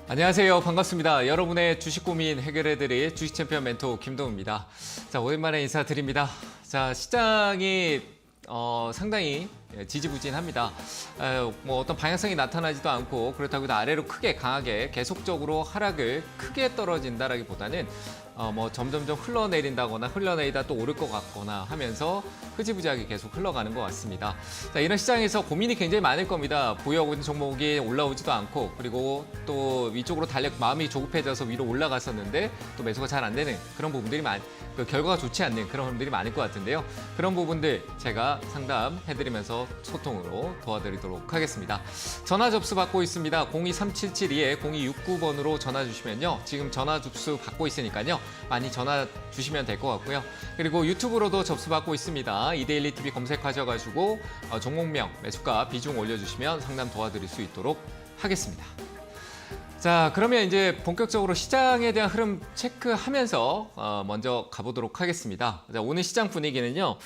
안녕하세요. 반갑습니다. 여러분의 주식 고민 해결해드릴 주식 챔피언 멘토 김동우입니다. 자, 오랜만에 인사드립니다. 자, 시장이 상당히 지지부진합니다. 뭐 어떤 방향성이 나타나지도 않고 그렇다고 해서 아래로 크게 강하게 계속적으로 하락을 크게 떨어진다라기보다는 뭐 점점점 흘러내린다거나 흘러내리다 또 오를 것 같거나 하면서 흐지부지하게 계속 흘러가는 것 같습니다. 자, 이런 시장에서 고민이 굉장히 많을 겁니다. 보유하고 있는 종목이 올라오지도 않고 그리고 또 위쪽으로 마음이 조급해져서 위로 올라갔었는데 또 매수가 잘 안 되는 그런 부분들이 그 결과가 좋지 않는 그런 부분들이 많을 것 같은데요. 그런 부분들 제가 상담해드리면서 소통으로 도와드리도록 하겠습니다. 전화 접수 받고 있습니다. 02377-2에 0269번으로 전화 주시면요. 지금 전화 접수 받고 있으니까요. 많이 전화 주시면 될 것 같고요. 그리고 유튜브로도 접수 받고 있습니다. 이데일리 TV 검색하셔가지고 종목명, 매수가, 비중 올려주시면 상담 도와드릴 수 있도록 하겠습니다. 자, 그러면 이제 본격적으로 시장에 대한 흐름 체크하면서 먼저 가보도록 하겠습니다. 자, 오늘 시장 분위기는요.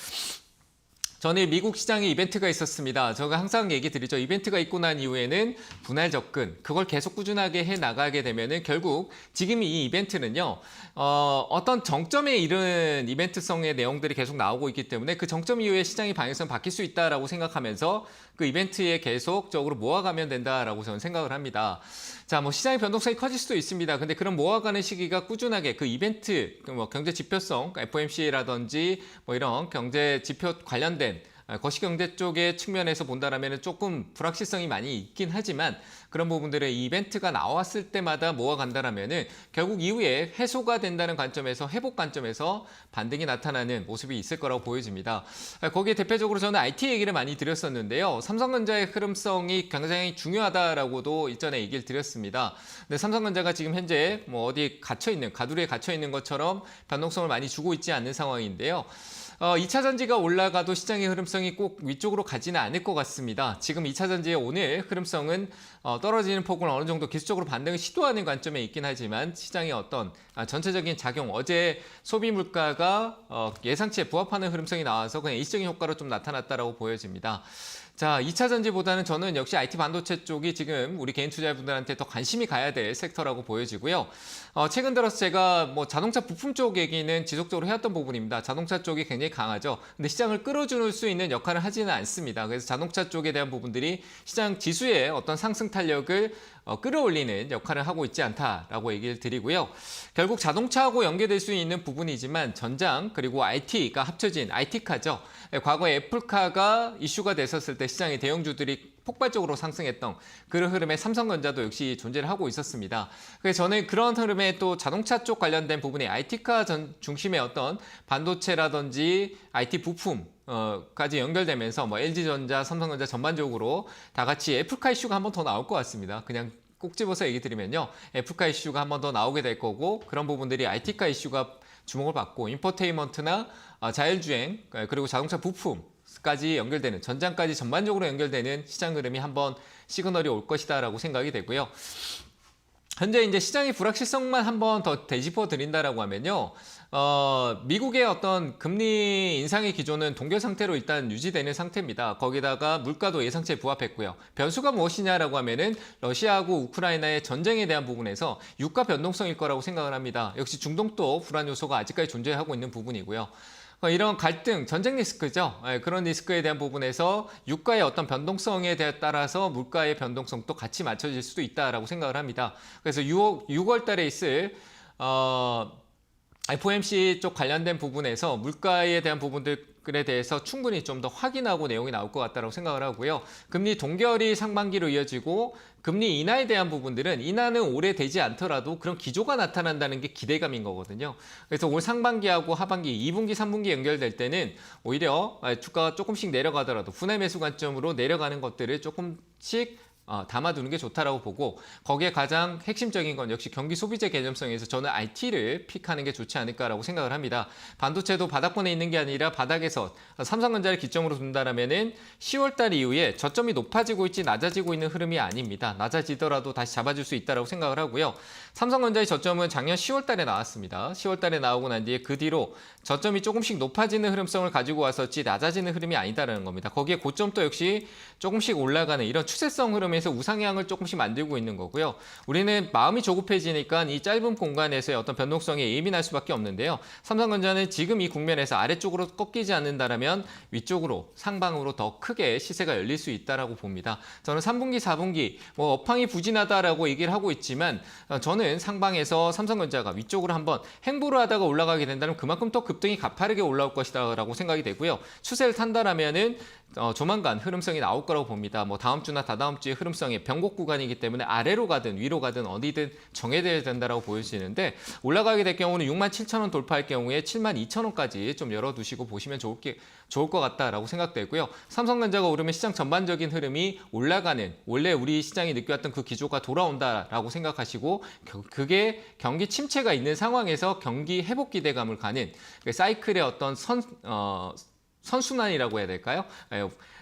전에 미국 시장에 이벤트가 있었습니다. 제가 항상 얘기 드리죠. 이벤트가 있고 난 이후에는 분할 접근, 그걸 계속 꾸준하게 해 나가게 되면은 결국 지금 이 이벤트는요. 어떤 정점에 이른 이벤트성의 내용들이 계속 나오고 있기 때문에 그 정점 이후에 시장의 방향성 바뀔 수 있다라고 생각하면서 그 이벤트에 계속적으로 모아가면 된다라고 저는 생각을 합니다. 자, 뭐 시장의 변동성이 커질 수도 있습니다. 근데 그런 모아가는 시기가 꾸준하게 그 이벤트, 뭐 경제 지표성, FOMC라든지 뭐 이런 경제 지표 관련된 거시경제 쪽의 측면에서 본다라면 조금 불확실성이 많이 있긴 하지만 그런 부분들의 이벤트가 나왔을 때마다 모아간다라면은 결국 이후에 해소가 된다는 관점에서 회복 관점에서 반등이 나타나는 모습이 있을 거라고 보여집니다. 거기에 대표적으로 저는 IT 얘기를 많이 드렸었는데요. 삼성전자의 흐름성이 굉장히 중요하다라고도 이전에 얘기를 드렸습니다. 근데 삼성전자가 지금 현재 뭐 어디 갇혀있는 가두리에 갇혀있는 것처럼 변동성을 많이 주고 있지 않는 상황인데요. 2차 전지가 올라가도 시장의 흐름성이 꼭 위쪽으로 가지는 않을 것 같습니다. 지금 2차 전지의 오늘 흐름성은 떨어지는 폭을 어느 정도 기술적으로 반등을 시도하는 관점에 있긴 하지만 시장의 어떤 전체적인 작용, 어제 소비 물가가 예상치에 부합하는 흐름성이 나와서 그냥 일시적인 효과로 좀 나타났다라고 보여집니다. 자, 2차 전지보다는 저는 역시 IT 반도체 쪽이 지금 우리 개인 투자자분들한테 더 관심이 가야 될 섹터라고 보여지고요. 최근 들어서 제가 뭐 자동차 부품 쪽 얘기는 지속적으로 해왔던 부분입니다. 자동차 쪽이 굉장히 강하죠. 근데 시장을 끌어줄 수 있는 역할을 하지는 않습니다. 그래서 자동차 쪽에 대한 부분들이 시장 지수의 어떤 상승 탄력을 끌어올리는 역할을 하고 있지 않다라고 얘기를 드리고요. 결국 자동차하고 연계될 수 있는 부분이지만 전장 그리고 IT가 합쳐진 IT카죠. 과거에 애플카가 이슈가 됐었을 때 시장의 대형주들이 폭발적으로 상승했던 그런 흐름에 삼성전자도 역시 존재를 하고 있었습니다. 그래서 저는 그런 흐름에 또 자동차 쪽 관련된 부분에 IT카 중심의 어떤 반도체라든지 IT 부품 까지 연결되면서 뭐 LG전자, 삼성전자 전반적으로 다 같이 애플카 이슈가 한 번 더 나올 것 같습니다. 그냥 꼭 집어서 얘기 드리면요. 애플카 이슈가 한 번 더 나오게 될 거고 그런 부분들이 IT카 이슈가 주목을 받고 인포테인먼트나 자율주행 그리고 자동차 부품까지 연결되는 전장까지 전반적으로 연결되는 시장 흐름이 한번 시그널이 올 것이다라고 생각이 되고요. 현재 이제 시장의 불확실성만 한번 더 되짚어 드린다라고 하면요. 미국의 어떤 금리 인상의 기조는 동결 상태로 일단 유지되는 상태입니다. 거기다가 물가도 예상치에 부합했고요. 변수가 무엇이냐라고 하면은 러시아하고 우크라이나의 전쟁에 대한 부분에서 유가 변동성일 거라고 생각을 합니다. 역시 중동도 불안 요소가 아직까지 존재하고 있는 부분이고요. 이런 갈등, 전쟁 리스크죠. 그런 리스크에 대한 부분에서 유가의 어떤 변동성에 따라서 물가의 변동성도 같이 맞춰질 수도 있다라고 생각을 합니다. 그래서 6월 달에 있을 FOMC 쪽 관련된 부분에서 물가에 대한 부분들에 대해서 충분히 좀 더 확인하고 내용이 나올 것 같다고 생각을 하고요. 금리 동결이 상반기로 이어지고 금리 인하에 대한 부분들은 인하는 오래 되지 않더라도 그런 기조가 나타난다는 게 기대감인 거거든요. 그래서 올 상반기하고 하반기, 2분기, 3분기 연결될 때는 오히려 주가가 조금씩 내려가더라도 분할 매수 관점으로 내려가는 것들을 조금씩 담아두는 게 좋다라고 보고 거기에 가장 핵심적인 건 역시 경기 소비재 개념성에서 저는 IT를 픽하는 게 좋지 않을까라고 생각을 합니다. 반도체도 바닥권에 있는 게 아니라 바닥에서 삼성전자를 기점으로 둔다라면은 10월 달 이후에 저점이 높아지고 있지 낮아지고 있는 흐름이 아닙니다. 낮아지더라도 다시 잡아줄 수 있다라고 생각을 하고요. 삼성전자의 저점은 작년 10월 달에 나왔습니다. 10월 달에 나오고 난 뒤에 그 뒤로 저점이 조금씩 높아지는 흐름성을 가지고 왔었지 낮아지는 흐름이 아니다라는 겁니다. 거기에 고점도 역시 조금씩 올라가는 이런 추세성 흐름에 통해서 우상향을 조금씩 만들고 있는 거고요. 우리는 마음이 조급해지니까 이 짧은 공간에서의 어떤 변동성에 예민할 수밖에 없는데요. 삼성전자는 지금 이 국면에서 아래쪽으로 꺾이지 않는다라면 위쪽으로 상방으로 더 크게 시세가 열릴 수 있다라고 봅니다. 저는 3분기, 4분기 뭐 업황이 부진하다라고 얘기를 하고 있지만 저는 상방에서 삼성전자가 위쪽으로 한번 행보를 하다가 올라가게 된다면 그만큼 더 급등이 가파르게 올라올 것이다라고 생각이 되고요. 추세를 탄다라면은 조만간 흐름성이 나올 거라고 봅니다. 뭐 다음 주나 다다음 주에 흐름성이 변곡 구간이기 때문에 아래로 가든 위로 가든 어디든 정해져야 된다라고 보여지는데 올라가게 될 경우는 67,000원 돌파할 경우에 72,000원까지 좀 열어두시고 보시면 좋을 것 같다라고 생각되고요. 삼성전자가 오르면 시장 전반적인 흐름이 올라가는 원래 우리 시장이 느껴왔던 그 기조가 돌아온다라고 생각하시고 그게 경기 침체가 있는 상황에서 경기 회복 기대감을 가는 사이클의 어떤 선순환이라고 해야 될까요?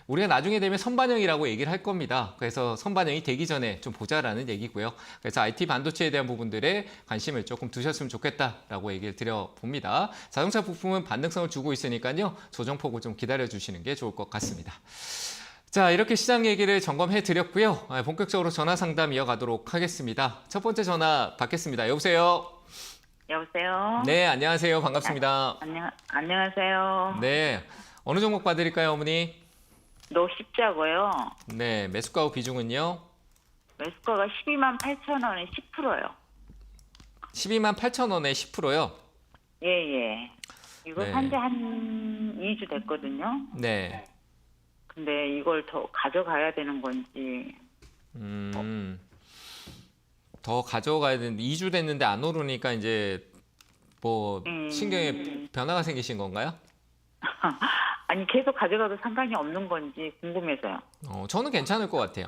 우리가 나중에 되면 선반영이라고 얘기를 할 겁니다. 그래서 선반영이 되기 전에 좀 보자라는 얘기고요. 그래서 IT 반도체에 대한 부분들에 관심을 조금 두셨으면 좋겠다라고 얘기를 드려봅니다. 자동차 부품은 반등성을 주고 있으니까요. 조정폭을 좀 기다려주시는 게 좋을 것 같습니다. 자, 이렇게 시장 얘기를 점검해 드렸고요. 본격적으로 전화 상담 이어가도록 하겠습니다. 첫 번째 전화 받겠습니다. 여보세요? 여보세요? 네, 안녕하세요. 반갑습니다. 안녕하세요. 네, 어느 종목 봐드릴까요, 어머니? 녹십자고요. 네, 매수가와 비중은요? 매수가가 128,000원에 10%요. 128,000원에 10%요? 예. 이거 네. 산지 한 2주 됐거든요. 네. 근데 이걸 더 가져가야 되는 건지. 더 가져가야 되는데 2주 됐는데 안 오르니까 이제 뭐 신경에 변화가 생기신 건가요? 아니 계속 가져가도 상관이 없는 건지 궁금해서요. 저는 괜찮을 것 같아요.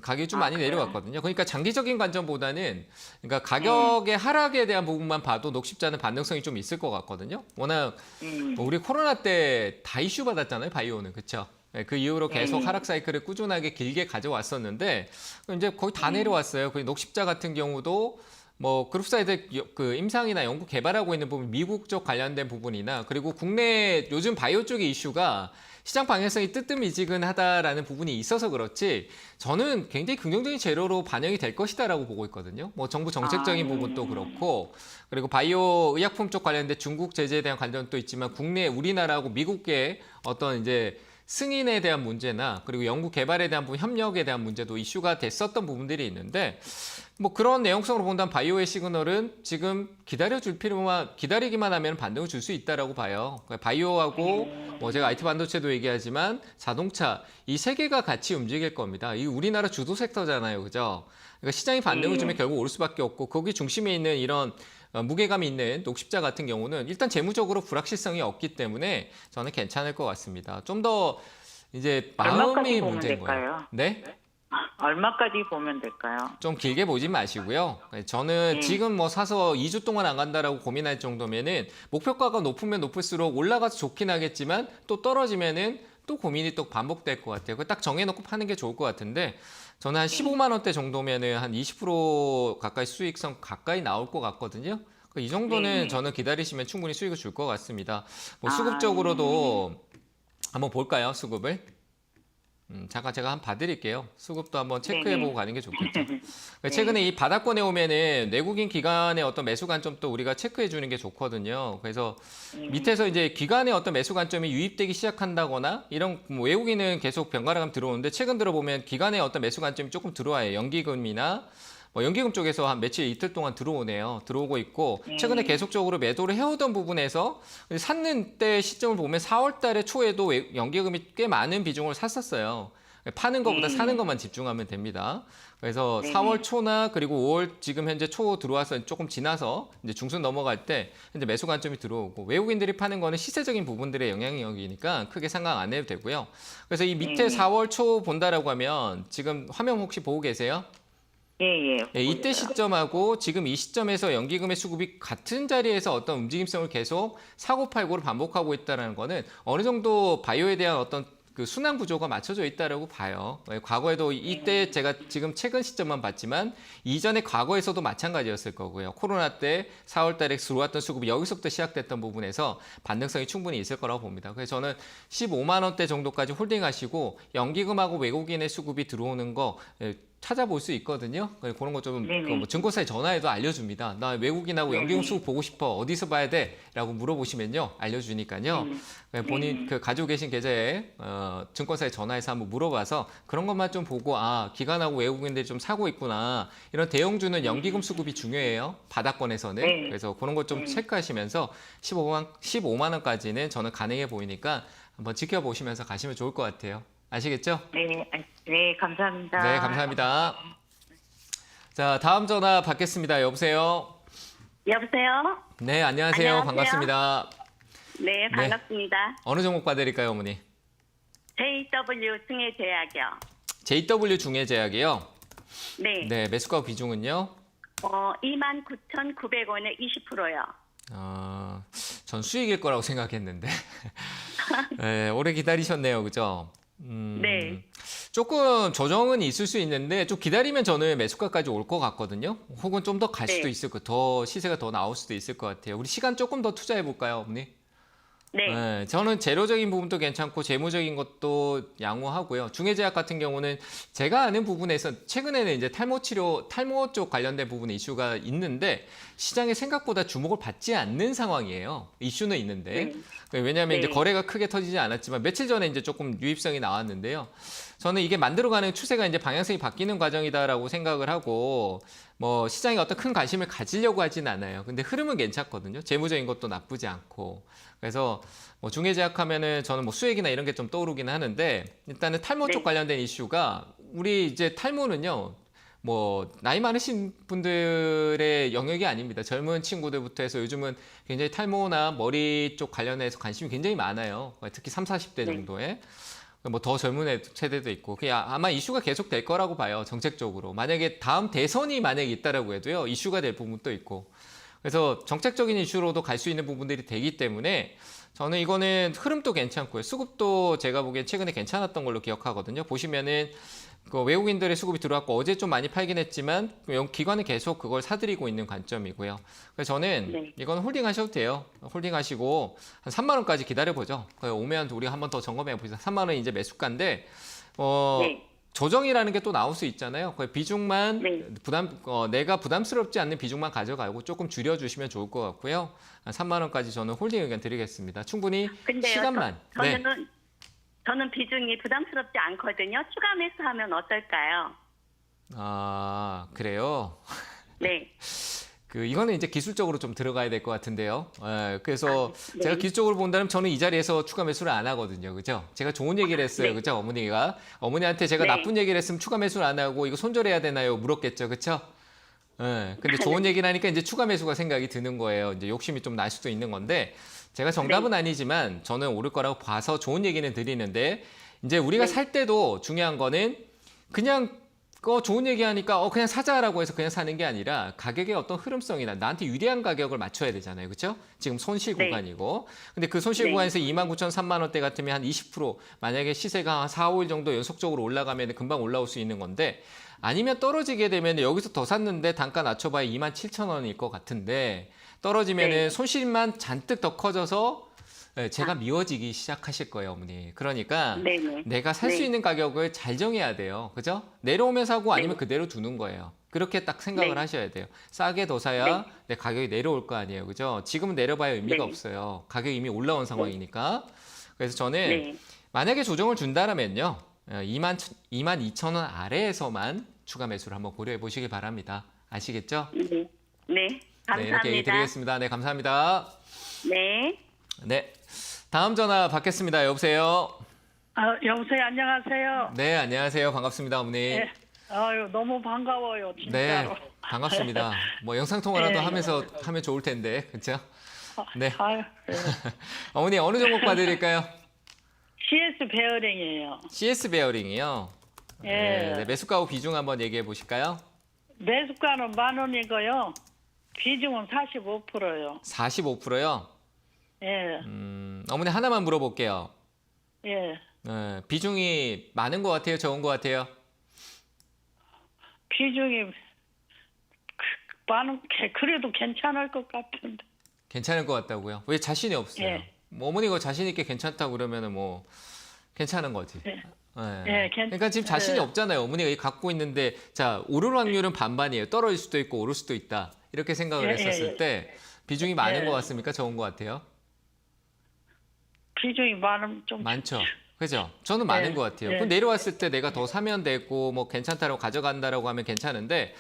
가격이 좀 많이 그래요? 내려왔거든요. 그러니까 장기적인 관점보다는 그러니까 가격의 하락에 대한 부분만 봐도 녹십자는 반등성이 좀 있을 것 같거든요. 워낙 뭐 우리 코로나 때 다 이슈 받았잖아요. 바이오는. 그렇죠? 그 이후로 계속 하락 사이클을 꾸준하게 길게 가져왔었는데 이제 거의 다 내려왔어요. 그 녹십자 같은 경우도 뭐 그룹사이드 그 임상이나 연구 개발하고 있는 부분 미국 쪽 관련된 부분이나 그리고 국내 요즘 바이오 쪽의 이슈가 시장 방향성이 뜨뜻미지근하다라는 부분이 있어서 그렇지 저는 굉장히 긍정적인 재료로 반영이 될 것이다라고 보고 있거든요. 뭐 정부 정책적인 부분도 그렇고 그리고 바이오 의약품 쪽 관련된 중국 제재에 대한 관련도 있지만 국내 우리나라하고 미국의 어떤 이제 승인에 대한 문제나 그리고 연구 개발에 대한 부분, 협력에 대한 문제도 이슈가 됐었던 부분들이 있는데 뭐 그런 내용성으로 본다면 바이오의 시그널은 지금 기다리기만 하면 반등을 줄 수 있다라고 봐요. 그러니까 바이오하고 뭐 제가 IT 반도체도 얘기하지만 자동차 이 세 개가 같이 움직일 겁니다. 이 우리나라 주도 섹터잖아요, 그죠? 그러니까 시장이 반등을 주면 결국 오를 수밖에 없고 거기 중심에 있는 이런 무게감이 있는 녹십자 같은 경우는 일단 재무적으로 불확실성이 없기 때문에 저는 괜찮을 것 같습니다. 좀 더 이제 마음이 문제인 거예요. 네? 얼마까지 보면 될까요? 좀 길게 보지 마시고요. 저는 지금 뭐 사서 2주 동안 안 간다라고 고민할 정도면은 목표가가 높으면 높을수록 올라가서 좋긴 하겠지만 또 떨어지면은 또 고민이 또 반복될 것 같아요. 딱 정해놓고 파는 게 좋을 것 같은데 저는 한 15만 원대 정도면은 한 20% 가까이 수익성 가까이 나올 것 같거든요. 이 정도는 저는 기다리시면 충분히 수익을 줄 것 같습니다. 뭐 수급적으로도 한번 볼까요? 수급을. 잠깐 제가 한번 봐드릴게요. 수급도 한번 체크해보고 가는 게 좋겠죠. 최근에 이 바닥권에 오면은 내국인 기관의 어떤 매수 관점도 우리가 체크해주는 게 좋거든요. 그래서 밑에서 이제 기관의 어떤 매수 관점이 유입되기 시작한다거나 이런 뭐 외국인은 계속 번갈아가면 들어오는데 최근 들어보면 기관의 어떤 매수 관점이 조금 들어와요. 연기금이나 뭐 연기금 쪽에서 한 며칠 이틀 동안 들어오고 있고 최근에 계속적으로 매도를 해오던 부분에서 샀는 때 시점을 보면 4월 달에 초에도 연기금이 꽤 많은 비중을 샀었어요. 파는 것보다 사는 것만 집중하면 됩니다. 그래서 4월 초나 그리고 5월 지금 현재 초 들어와서 조금 지나서 이제 중순 넘어갈 때 이제 매수 관점이 들어오고 외국인들이 파는 거는 시세적인 부분들의 영향력이니까 크게 상관 안 해도 되고요. 그래서 이 밑에 4월 초 본다라고 하면 지금 화면 혹시 보고 계세요? 이때 시점하고 지금 이 시점에서 연기금의 수급이 같은 자리에서 어떤 움직임성을 계속 사고팔고를 반복하고 있다는 거는 어느 정도 바이오에 대한 어떤 그 순환 구조가 맞춰져 있다라고 봐요. 과거에도 이때 제가 지금 최근 시점만 봤지만 이전에 과거에서도 마찬가지였을 거고요. 코로나 때 4월 달에 들어왔던 수급이 여기서부터 시작됐던 부분에서 반등성이 충분히 있을 거라고 봅니다. 그래서 저는 15만 원대 정도까지 홀딩하시고 연기금하고 외국인의 수급이 들어오는 거 찾아볼 수 있거든요. 그런 거 좀 네네. 증권사에 전화해도 알려줍니다. 나 외국인하고 연기금 수급 보고 싶어. 어디서 봐야 돼? 라고 물어보시면요. 알려주니까요. 본인 그 가지고 계신 계좌에 증권사에 전화해서 한번 물어봐서 그런 것만 좀 보고 기관하고 외국인들이 좀 사고 있구나. 이런 대형주는 연기금 수급이 중요해요. 바닥권에서는. 네. 그래서 그런 것 좀 체크하시면서 15만 원까지는 저는 가능해 보이니까 한번 지켜보시면서 가시면 좋을 것 같아요. 아시겠죠? 네, 네, 감사합니다. 네, 감사합니다. 자, 다음 전화 받겠습니다. 여보세요? 여보세요? 네, 안녕하세요. 안녕하세요. 반갑습니다. 네, 반갑습니다. 어느 종목 봐드릴까요, 어머니? JW 승혜제약이요. JW 중해제약이요. 네. 네, 매수가 비중은요? 29,900원에 20%요. 전 수익일 거라고 생각했는데. 네, 오래 기다리셨네요. 그죠? 네. 조금 조정은 있을 수 있는데 좀 기다리면 저는 매수가까지 올 것 같거든요. 혹은 좀 더 갈 수도 네. 있을 거, 더 시세가 더 나올 수도 있을 것 같아요. 우리 시간 조금 더 투자해 볼까요, 어머니? 네. 네, 저는 재료적인 부분도 괜찮고 재무적인 것도 양호하고요. 중해제약 같은 경우는 제가 아는 부분에서 최근에는 이제 탈모 쪽 관련된 부분에 이슈가 있는데 시장에 생각보다 주목을 받지 않는 상황이에요. 이슈는 있는데. 왜냐하면 이제 네. 거래가 크게 터지지 않았지만 며칠 전에 이제 조금 유입성이 나왔는데요. 저는 이게 만들어가는 추세가 이제 방향성이 바뀌는 과정이다라고 생각을 하고 뭐 시장에 어떤 큰 관심을 가지려고 하진 않아요. 근데 흐름은 괜찮거든요. 재무적인 것도 나쁘지 않고. 그래서 뭐 중해제약하면은 저는 뭐 수액이나 이런 게 좀 떠오르긴 하는데 일단은 탈모 쪽 네. 관련된 이슈가 우리 이제 탈모는요. 뭐 나이 많으신 분들의 영역이 아닙니다. 젊은 친구들부터 해서 요즘은 굉장히 탈모나 머리 쪽 관련해서 관심이 굉장히 많아요. 특히 30, 40대 네. 정도에. 뭐 더 젊은 세대도 있고 그냥 아마 이슈가 계속 될 거라고 봐요. 정책적으로. 만약에 다음 대선이 만약에 있다라고 해도요. 이슈가 될 부분도 있고. 그래서 정책적인 이슈로도 갈 수 있는 부분들이 되기 때문에 저는 이거는 흐름도 괜찮고요. 수급도 제가 보기엔 최근에 괜찮았던 걸로 기억하거든요. 보시면은 그 외국인들의 수급이 들어왔고 어제 좀 많이 팔긴 했지만 기관은 계속 그걸 사들이고 있는 관점이고요. 그래서 저는 네. 이건 홀딩 하셔도 돼요. 홀딩 하시고 한 3만 원까지 기다려보죠. 오면 우리가 한 번 더 점검해 보자. 3만 원이 이제 매수가인데 네. 조정이라는 게 또 나올 수 있잖아요. 비중만 네. 내가 부담스럽지 않는 비중만 가져가고 조금 줄여주시면 좋을 것 같고요. 한 3만 원까지 저는 홀딩 의견 드리겠습니다. 충분히 근데요, 시간만. 네. 저는 비중이 부담스럽지 않거든요. 추가 매수하면 어떨까요? 그래요. 네. 이거는 이제 기술적으로 좀 들어가야 될 것 같은데요. 그래서 네. 제가 기술적으로 본다면 저는 이 자리에서 추가 매수를 안 하거든요. 그죠? 제가 좋은 얘기를 했어요. 네. 그죠? 어머니가. 어머니한테 제가 네. 나쁜 얘기를 했으면 추가 매수를 안 하고 이거 손절해야 되나요? 물었겠죠. 그쵸? 근데 좋은 얘기를 하니까 이제 추가 매수가 생각이 드는 거예요. 이제 욕심이 좀 날 수도 있는 건데 제가 정답은 아니지만 저는 오를 거라고 봐서 좋은 얘기는 드리는데 이제 우리가 네. 살 때도 중요한 거는 그냥 좋은 얘기하니까 그냥 사자라고 해서 그냥 사는 게 아니라 가격의 어떤 흐름성이나 나한테 유리한 가격을 맞춰야 되잖아요. 그렇죠? 지금 손실 네. 구간이고. 근데 그 손실 네. 구간에서 29,000, 3만 원대 같으면 한 20% 만약에 시세가 한 4, 5일 정도 연속적으로 올라가면 금방 올라올 수 있는 건데 아니면 떨어지게 되면 여기서 더 샀는데 단가 낮춰봐야 27,000원일 것 같은데 떨어지면은 네. 손실만 잔뜩 더 커져서 제가 미워지기 시작하실 거예요, 어머니. 그러니까 네네. 내가 살 수 네. 있는 가격을 잘 정해야 돼요. 그죠? 내려오면 사고 아니면 네. 그대로 두는 거예요. 그렇게 딱 생각을 네. 하셔야 돼요. 싸게 더 사야 내 가격이 내려올 거 아니에요. 그죠? 지금은 내려봐야 의미가 네. 없어요. 가격이 이미 올라온 상황이니까. 그래서 저는 네. 만약에 조정을 준다라면요. 22,000원 아래에서만 추가 매수를 한번 고려해 보시기 바랍니다. 아시겠죠? 네. 네. 네, 이렇게 얘기 감사합니다. 드리겠습니다. 네, 감사합니다. 네. 네. 다음 전화 받겠습니다. 여보세요? 여보세요. 안녕하세요. 네, 안녕하세요. 반갑습니다, 어머니. 네. 아유, 너무 반가워요. 네, 진짜로. 반갑습니다. 뭐 영상통화라도 네. 하면서 하면 좋을 텐데, 그렇죠? 네. 아유, 네. 어머니 어느 종목 봐드릴까요? CS 베어링이에요. CS 베어링이요. 예. 네, 매수가하고 비중 한번 얘기해 보실까요? 매수가는 10,000원이고요. 비중은 45%요. 45%요. 예. 어머니 하나만 물어볼게요. 예. 비중이 많은 것 같아요, 적은 것 같아요? 비중이 많은 그래도 괜찮을 것 같은데. 괜찮을 것 같다고요? 왜 자신이 없어요? 예. 뭐 어머니가 자신 있게 괜찮다고 그러면은 뭐 괜찮은 거지. 예. 예. 예, 그러니까 지금 자신이 없잖아요. 어머니가 갖고 있는데 자 오를 확률은 반반이에요. 떨어질 수도 있고 오를 수도 있다. 이렇게 생각을 예, 했었을 예. 때 비중이 많은 예. 것 같습니까? 적은 것 같아요? 비중이 많으면 좀 많죠. 그죠? 저는 많은 예. 것 같아요. 예. 그럼 내려왔을 때 내가 더 사면 되고 뭐 괜찮다고 가져간다라고 하면 괜찮은데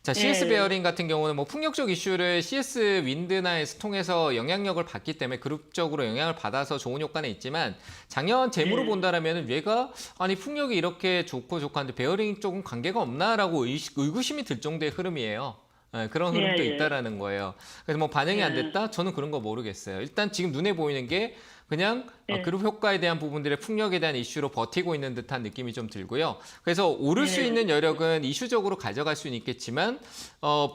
자, CS 예. 베어링 같은 경우는 뭐 풍력적 이슈를 CS 윈드나 에서 통해서 영향력을 받기 때문에 그룹적으로 영향을 받아서 좋은 효과는 있지만 작년 재무로 예. 본다라면 얘가 아니 풍력이 이렇게 좋고 한데 베어링 쪽은 관계가 없나라고 의구심이 들 정도의 흐름이에요. 예, 그런 흐름도 예, 예. 있다라는 거예요. 그래서 뭐 반영이 안 예. 됐다? 저는 그런 거 모르겠어요. 일단 지금 눈에 보이는 게 그냥 예. 그룹 효과에 대한 부분들의 풍력에 대한 이슈로 버티고 있는 듯한 느낌이 좀 들고요. 그래서 오를 수 예. 있는 여력은 이슈적으로 가져갈 수는 있겠지만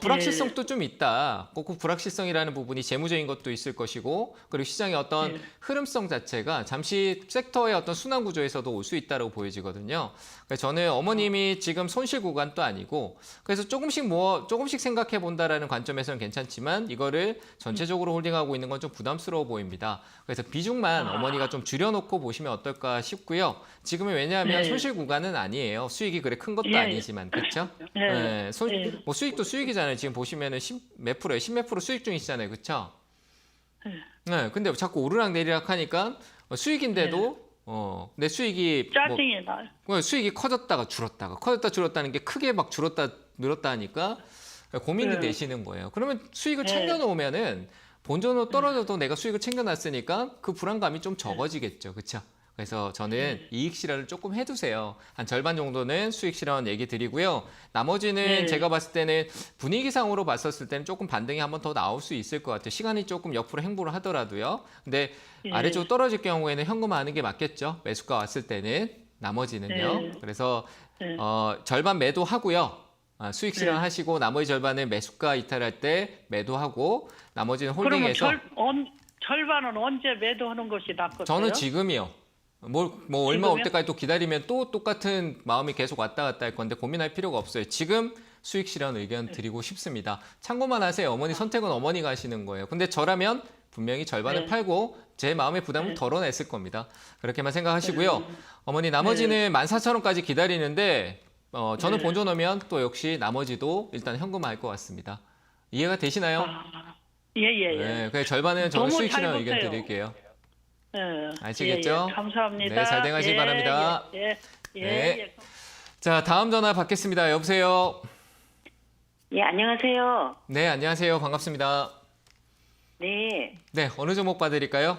불확실성도 좀 있다. 꼭 불확실성이라는 부분이 재무적인 것도 있을 것이고 그리고 시장의 어떤 예. 흐름성 자체가 잠시 섹터의 어떤 순환 구조에서도 올 수 있다고 보여지거든요. 그래서 저는 어머님이 지금 손실 구간도 아니고 그래서 조금씩 생각해 본다라는 관점에서는 괜찮지만 이거를 전체적으로 홀딩하고 있는 건 좀 부담스러워 보입니다. 그래서 비중만 어머니가 좀 줄여놓고 보시면 어떨까 싶고요. 지금은 왜냐하면 예. 손실 구간은 아니에요. 수익이 그래 큰 것도 예. 아니지만 그렇죠? 예. 네, 예. 뭐 수익도 수익이잖아요. 지금 보시면은 몇 프로예요? 10몇 프로 수익 중이시잖아요. 그렇죠? 네, 근데 자꾸 오르락 내리락 하니까 수익인데도 내 수익이 짜증이 나요. 수익이 커졌다가 줄었다가 커졌다 줄었다는 게 크게 막 줄었다 늘었다 하니까 고민이 네. 되시는 거예요. 그러면 수익을 네. 챙겨 놓으면은 본전으로 떨어져도 내가 수익을 챙겨 놨으니까 그 불안감이 좀 적어지겠죠. 그렇죠? 그래서 저는 이익 실현을 조금 해두세요. 한 절반 정도는 수익 실현 얘기 드리고요. 나머지는 네. 제가 봤을 때는 분위기상으로 봤었을 때는 조금 반등이 한번 더 나올 수 있을 것 같아요. 시간이 조금 옆으로 행보를 하더라도요. 근데 예. 아래쪽 떨어질 경우에는 현금화하는 게 맞겠죠. 매수가 왔을 때는 나머지는요. 네. 그래서 네. 절반 매도하고요. 수익 네. 실현하시고 나머지 절반은 매수가 이탈할 때 매도하고 나머지는 그러면 홀딩해서 절반은 언제 매도하는 것이 낫겠어요? 저는 지금이요. 뭐 얼마 올 지금요? 때까지 또 기다리면 또 똑같은 마음이 계속 왔다 갔다 할 건데 고민할 필요가 없어요. 지금 수익 실현 의견 드리고 싶습니다. 참고만 하세요. 어머니 선택은 어머니가 하시는 거예요. 근데 저라면 분명히 절반을 네. 팔고 제 마음의 부담을 네. 덜어냈을 겁니다. 그렇게만 생각하시고요. 어머니 나머지는 14,000원까지 기다리는데 저는 네. 본전 오면 또 역시 나머지도 일단 현금화할 것 같습니다. 이해가 되시나요? 예예예. 네, 그 절반은 저는 너무 수익 잘 실현 의견 보세요. 드릴게요. 예. 아시겠죠? 예, 예. 감사합니다. 네, 잘 되가시기 바랍니다. 예. 예. 네. 예. 자, 다음 전화 받겠습니다. 여보세요. 예, 안녕하세요. 네, 안녕하세요. 반갑습니다. 네, 네, 어느 종목 봐드릴까요?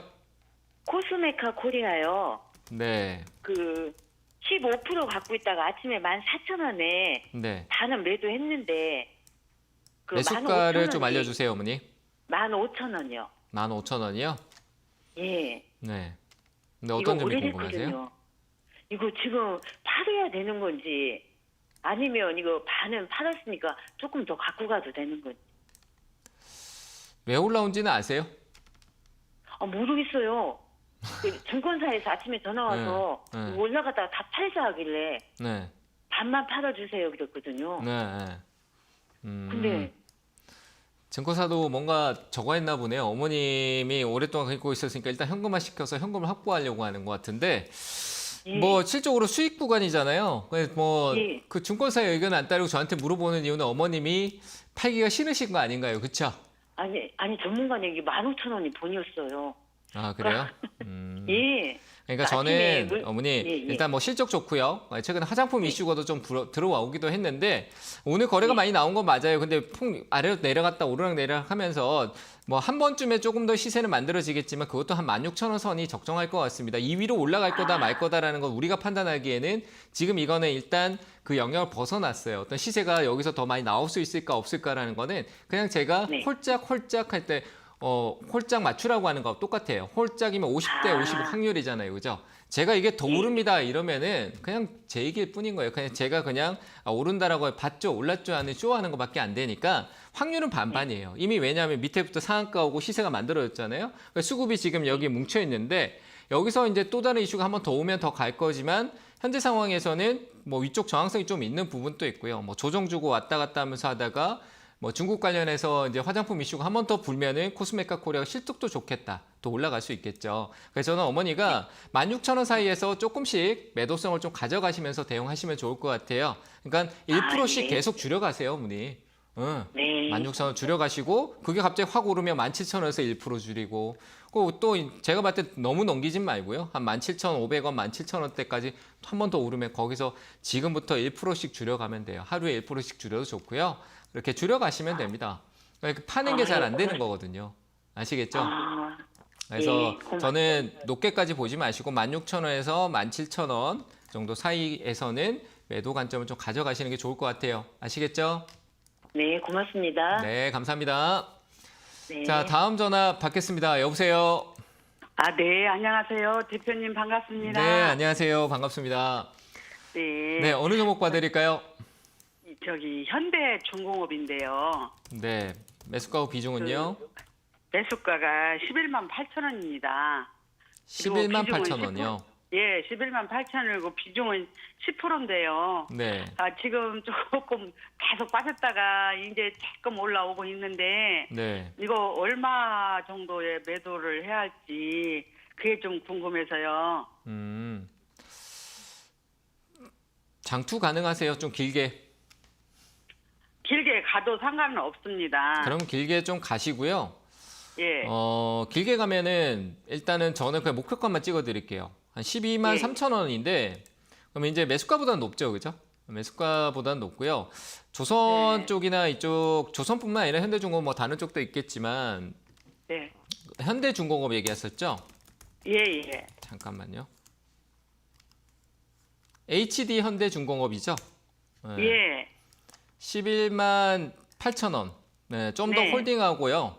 코스메카 코리아요. 네, 그 15% 갖고 있다가 아침에 14,000원에 네. 반은 매도했는데 그 매수가를 좀 알려주세요, 어머니. 15,000원이요. 15,000원이요? 예. 네. 근데 이거 어떤 점이 오래됐거든요. 궁금하세요? 이거 지금 팔아야 되는 건지 아니면 이거 반은 팔았으니까 조금 더 갖고 가도 되는 건지. 왜 올라온지는 아세요? 모르겠어요. 그 증권사에서 아침에 전화 와서 네, 네. 이거 올라가다가 다 팔자 하길래 네, 반만 팔아주세요 그랬거든요. 네. 네. 근데 증권사도 뭔가 저거 했나 보네요. 어머님이 오랫동안 갖고 있었으니까 일단 현금화 시켜서 현금을 확보하려고 하는 것 같은데 예. 뭐 실적으로 수익 구간이잖아요. 그래서 뭐 예. 그 증권사의 의견을 안 따르고 저한테 물어보는 이유는 어머님이 팔기가 싫으신 거 아닌가요? 그렇죠? 아니 전문가는 이게 15,000원이 본이었어요. 아 그래요? 예. 그러니까 아침에 저는 어머니 예. 일단 뭐 실적 좋고요. 최근에 화장품 이슈가도 좀 들어오기도 했는데 오늘 거래가 많이 나온 건 맞아요. 근데 아래로 내려갔다 오르락 내리락 하면서 뭐 한 번쯤에 조금 더 시세는 만들어지겠지만 그것도 한 16,000원 선이 적정할 것 같습니다. 이 위로 올라갈 거다 말 거다라는 건 우리가 판단하기에는 지금 이거는 일단 그 영역을 벗어났어요. 어떤 시세가 여기서 더 많이 나올 수 있을까 없을까라는 거는 그냥 제가 네. 홀짝 할 때 홀짝 맞추라고 하는 거 똑같아요. 홀짝이면 50대 50 확률이잖아요. 그죠? 제가 이게 더 오릅니다 이러면은 그냥 제 얘기일 뿐인 거예요. 그냥 제가 그냥 오른다라고 봤죠, 올랐죠 하는 쇼하는 것밖에 안 되니까 확률은 반반이에요. 이미 왜냐하면 밑에부터 상한가 오고 시세가 만들어졌잖아요. 그러니까 수급이 지금 여기 뭉쳐 있는데 여기서 이제 또 다른 이슈가 한 번 더 오면 더 갈 거지만 현재 상황에서는 뭐 위쪽 저항성이 좀 있는 부분도 있고요. 뭐 조정 주고 왔다 갔다 하면서 하다가 뭐 중국 관련해서 이제 화장품 이슈가 한 번 더 불면은 코스메카 코리아가 실적도 좋겠다. 또 올라갈 수 있겠죠. 그래서 저는 어머니가 16,000원 사이에서 조금씩 매도성을 좀 가져가시면서 대응하시면 좋을 것 같아요. 그러니까 1%씩 네. 계속 줄여가세요, 어머니. 응. 네. 16,000원 줄여가시고 그게 갑자기 확 오르면 17,000원에서 1% 줄이고 또 제가 봤을 때 너무 넘기진 말고요. 한 17,500원, 17,000원대까지 한 번 더 오르면 거기서 지금부터 1%씩 줄여가면 돼요. 하루에 1%씩 줄여도 좋고요. 그렇게 줄여가시면 됩니다. 그러니까 파는 게 잘 안 되는 거거든요. 아시겠죠? 아, 그래서 네, 고맙습니다. 저는 높게까지 보지 마시고 16,000원에서 17,000원 정도 사이에서는 매도 관점을 좀 가져가시는 게 좋을 것 같아요. 아시겠죠? 네, 고맙습니다. 네, 감사합니다. 네. 자, 다음 전화 받겠습니다. 여보세요? 아, 네, 안녕하세요. 대표님 반갑습니다. 네, 안녕하세요. 반갑습니다. 네, 네, 어느 종목 봐드릴까요? 저기 현대중공업인데요. 네, 매수가와 비중은요? 매수가가 11만 8천 원입니다. 11만 8천 원이요. 예, 11만 8천 원이고 비중은 10%인데요. 네, 아, 지금 조금 계속 빠졌다가 이제 조금 올라오고 있는데 네. 이거 얼마 정도의 매도를 해야 할지 그게 좀 궁금해서요. 장투 가능하세요? 좀 길게. 길게 가도 상관은 없습니다. 그럼 길게 좀 가시고요. 예. 길게 가면은 일단은 저는 그냥 목표가만 찍어 드릴게요. 한 12만 예. 3천 원인데 그럼 이제 매수가보다는 높죠, 그죠? 매수가보다는 높고요. 조선 네. 쪽이나 이쪽 조선뿐만 아니라 현대중공업 뭐 다른 쪽도 있겠지만 네. 현대중공업 얘기했었죠? 예, 예. 잠깐만요. HD 현대중공업이죠? 네. 예. 11만 8천 원. 네, 좀 더 네. 홀딩하고요.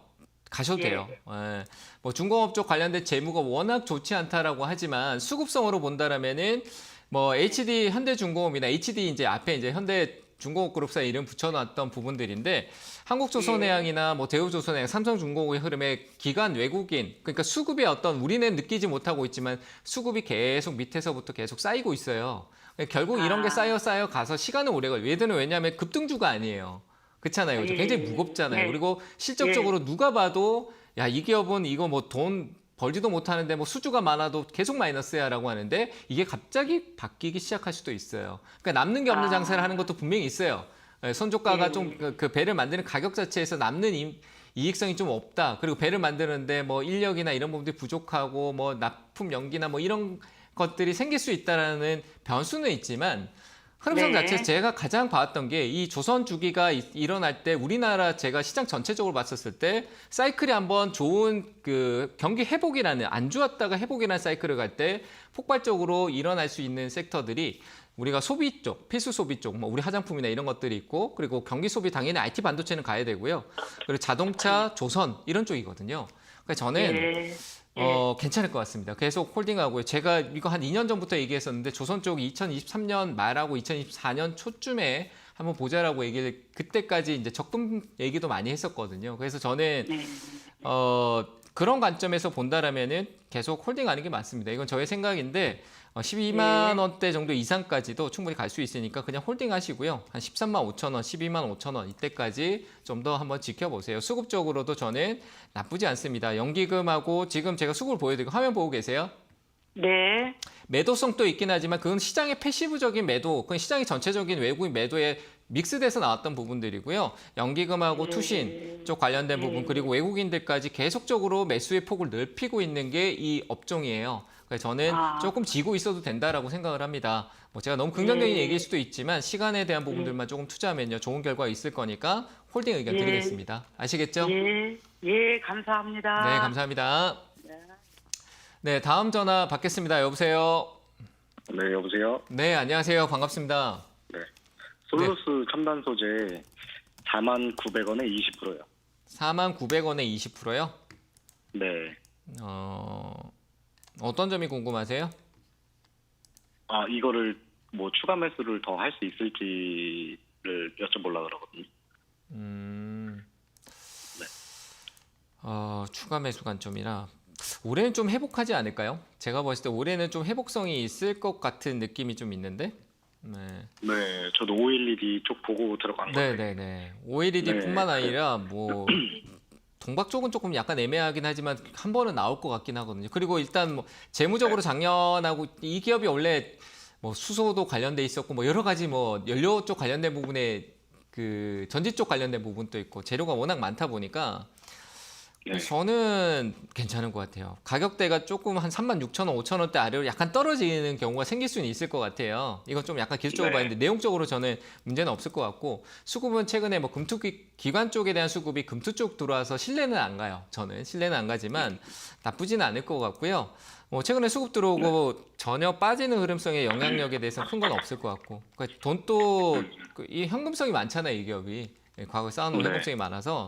가셔도 예. 돼요. 예. 뭐 중공업 쪽 관련된 재무가 워낙 좋지 않다라고 하지만 수급성으로 본다라면은 뭐 HD 현대중공업이나 HD 이제 앞에 이제 현대중공업 그룹사 이름 붙여놨던 부분들인데 한국조선해양이나 뭐 대우조선해양, 삼성중공업의 흐름에 기관 외국인 그러니까 수급이 어떤 우리는 느끼지 못하고 있지만 수급이 계속 밑에서부터 계속 쌓이고 있어요. 결국 이런 게 쌓여 가서 시간은 오래 걸려요. 얘들은 왜냐하면 급등주가 아니에요. 그렇잖아요. 그죠? 예. 굉장히 무겁잖아요. 예. 그리고 실적적으로 누가 봐도 야, 이 기업은 이거 뭐 돈 벌지도 못하는데 뭐 수주가 많아도 계속 마이너스야라고 하는데 이게 갑자기 바뀌기 시작할 수도 있어요. 그러니까 남는 게 없는 장사를 하는 것도 분명히 있어요. 선조가가 좀 그 배를 만드는 가격 자체에서 남는 이익성이 좀 없다. 그리고 배를 만드는데 뭐 인력이나 이런 부분들이 부족하고 뭐 납품 연기나 뭐 이런 것들이 생길 수 있다라는 변수는 있지만 흐름상 네. 자체에서 제가 가장 봤던 게 이 조선 주기가 일어날 때 우리나라 제가 시장 전체적으로 봤었을 때 사이클이 한번 좋은 그 경기 회복이라는 안 좋았다가 회복이라는 사이클을 갈 때 폭발적으로 일어날 수 있는 섹터들이 우리가 소비 쪽, 필수 소비 쪽, 뭐 우리 화장품이나 이런 것들이 있고 그리고 경기 소비 당연히 IT 반도체는 가야 되고요. 그리고 자동차, 조선 이런 쪽이거든요. 그러니까 저는 예. 괜찮을 것 같습니다. 계속 홀딩하고요. 제가 이거 한 2년 전부터 얘기했었는데 조선 쪽 2023년 말하고 2024년 초쯤에 한번 보자라고 얘기를 그때까지 이제 적금 얘기도 많이 했었거든요. 그래서 저는 네. 그런 관점에서 본다라면은 계속 홀딩하는 게 맞습니다. 이건 저의 생각인데 12만 원대 정도 이상까지도 충분히 갈 수 있으니까 그냥 홀딩하시고요. 한 13만 5천 원, 12만 5천 원 이때까지 좀 더 한번 지켜보세요. 수급적으로도 저는 나쁘지 않습니다. 연기금하고 지금 제가 수급을 보여드리고 화면 보고 계세요? 네. 매도성도 있긴 하지만 그건 시장의 패시브적인 매도, 그건 시장의 전체적인 외국인 매도에 믹스돼서 나왔던 부분들이고요. 연기금하고 투신 쪽 관련된 부분 그리고 외국인들까지 계속적으로 매수의 폭을 넓히고 있는 게 이 업종이에요. 그래서 저는 조금 지고 있어도 된다라고 생각을 합니다. 뭐 제가 너무 긍정적인 얘기일 수도 있지만 시간에 대한 부분들만 조금 투자하면요 좋은 결과가 있을 거니까 홀딩 의견 예. 드리겠습니다. 아시겠죠? 예. 예, 감사합니다. 네, 감사합니다. 네, 다음 전화 받겠습니다. 여보세요. 네, 여보세요? 네, 안녕하세요. 반갑습니다. 네. 솔루스 첨단 소재 49,900원에 20%요. 49,900원에 20%요? 네. 어떤 점이 궁금하세요? 아, 이거를 뭐 추가 매수를 더 할 수 있을지를 여쭤보려고 그러거든요. 추가 매수 관점이라 올해는 좀 회복하지 않을까요? 제가 봤을 때 올해는 좀 회복성이 있을 것 같은 느낌이 좀 있는데. 네. 네, 저도 512D 쪽 보고 들어간 건데. 네네네. OLED뿐만 네. 아니라 뭐 동박 쪽은 조금 약간 애매하긴 하지만 한 번은 나올 것 같긴 하거든요. 그리고 일단 뭐 재무적으로 작년하고 이 기업이 원래 뭐 수소도 관련돼 있었고 뭐 여러 가지 뭐 연료 쪽 관련된 부분에 그 전지 쪽 관련된 부분도 있고 재료가 워낙 많다 보니까 네. 저는 괜찮은 것 같아요. 가격대가 조금 한 36,000원, 5,000원대 아래로 약간 떨어지는 경우가 생길 수는 있을 것 같아요. 이건 좀 약간 기술적으로 네. 봤는데 내용적으로 저는 문제는 없을 것 같고 수급은 최근에 뭐 금투 기관 쪽에 대한 수급이 금투 쪽 들어와서 신뢰는 안 가요. 저는 신뢰는 안 가지만 나쁘지는 않을 것 같고요. 뭐 최근에 수급 들어오고 전혀 빠지는 흐름성의 영향력에 대해서는 큰 건 없을 것 같고 그러니까 돈도 이 현금성이 많잖아요. 이 기업이 과거에 쌓아놓은 네. 현금성이 많아서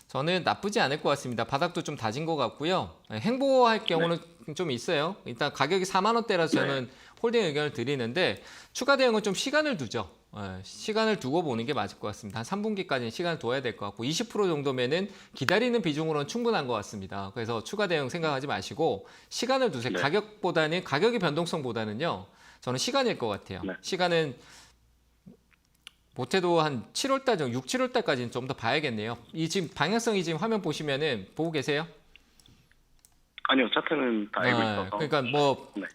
저는 나쁘지 않을 것 같습니다. 바닥도 좀 다진 것 같고요. 행보할 경우는 좀 있어요. 일단 가격이 4만 원대라서 저는 홀딩 의견을 드리는데 추가 대응은 좀 시간을 두죠. 시간을 두고 보는 게 맞을 것 같습니다. 한 3분기까지는 시간을 둬야 될 것 같고 20% 정도면은 기다리는 비중으로는 충분한 것 같습니다. 그래서 추가 대응 생각하지 마시고 시간을 두세요. 네. 가격의 변동성보다는요. 저는 시간일 것 같아요. 네. 시간은 못해도 한 7월달 정도, 6, 7월달까지는 좀 더 봐야겠네요. 이 지금 방향성이 지금 화면 보시면은 보고 계세요? 아니요, 차트는 다 알고 있어서. 그러니까 뭐 네.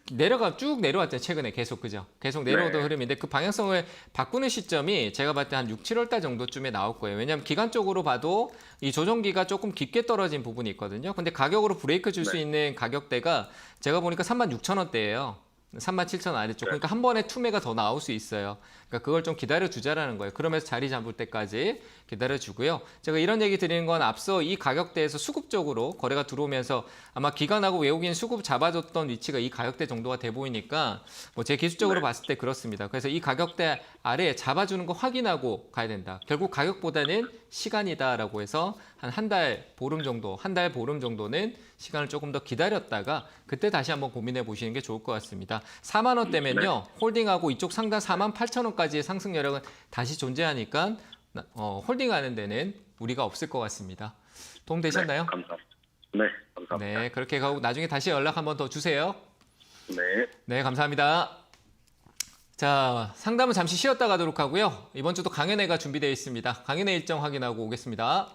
쭉 내려왔잖아요. 최근에 계속 그죠? 계속 내려오던 네. 흐름인데 그 방향성을 바꾸는 시점이 제가 봤을 때 한 6, 7월달 정도쯤에 나올 거예요. 왜냐하면 기간적으로 봐도 이 조정기가 조금 깊게 떨어진 부분이 있거든요. 근데 가격으로 브레이크 줄 수 네. 있는 가격대가 제가 보니까 36,000원대예요. 37,000원 아래쪽. 그러니까 한 번에 투매가 더 나올 수 있어요. 그러니까 그걸 좀 기다려 주자라는 거예요. 그러면서 자리 잡을 때까지 기다려 주고요. 제가 이런 얘기 드리는 건 앞서 이 가격대에서 수급적으로 거래가 들어오면서 아마 기관하고 외국인 수급 잡아줬던 위치가 이 가격대 정도가 돼 보이니까 뭐 제 기술적으로 봤을 때 그렇습니다. 그래서 이 가격대 아래에 잡아주는 거 확인하고 가야 된다. 결국 가격보다는 시간이다라고 해서 한 달 보름 정도는 시간을 조금 더 기다렸다가 그때 다시 한번 고민해 보시는 게 좋을 것 같습니다. 4만 원대면요. 홀딩하고 이쪽 상단 4만 8천 원까지의 상승 여력은 다시 존재하니까 홀딩하는 데는 무리가 없을 것 같습니다. 도움 되셨나요? 네, 감사합니다. 네, 감사합니다. 네, 그렇게 가고 나중에 다시 연락 한번 더 주세요. 네. 네, 감사합니다. 자, 상담은 잠시 쉬었다 가도록 하고요. 이번 주도 강연회가 준비되어 있습니다. 강연회 일정 확인하고 오겠습니다.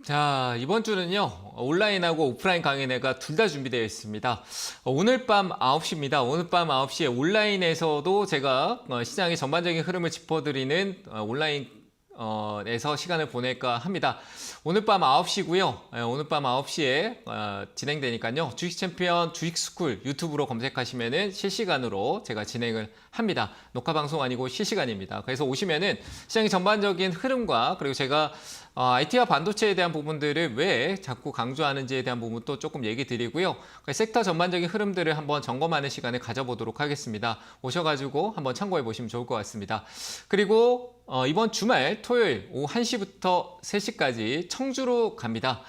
자, 이번 주는요, 온라인하고 오프라인 강연회가 둘 다 준비되어 있습니다. 오늘 밤 9시입니다. 오늘 밤 9시에 온라인에서도 제가 시장의 전반적인 흐름을 짚어드리는 온라인에서 시간을 보낼까 합니다. 오늘 밤 9시고요. 오늘 밤 9시에 진행되니까요. 주식 챔피언 주식스쿨 유튜브로 검색하시면은 실시간으로 제가 진행을 합니다. 녹화 방송 아니고 실시간입니다. 그래서 오시면은 시장의 전반적인 흐름과 그리고 제가 IT와 반도체에 대한 부분들을 왜 자꾸 강조하는지에 대한 부분도 조금 얘기 드리고요. 섹터 전반적인 흐름들을 한번 점검하는 시간을 가져보도록 하겠습니다. 오셔가지고 한번 참고해 보시면 좋을 것 같습니다. 그리고 이번 주말 토요일 오후 1시부터 3시까지 청주로 갑니다.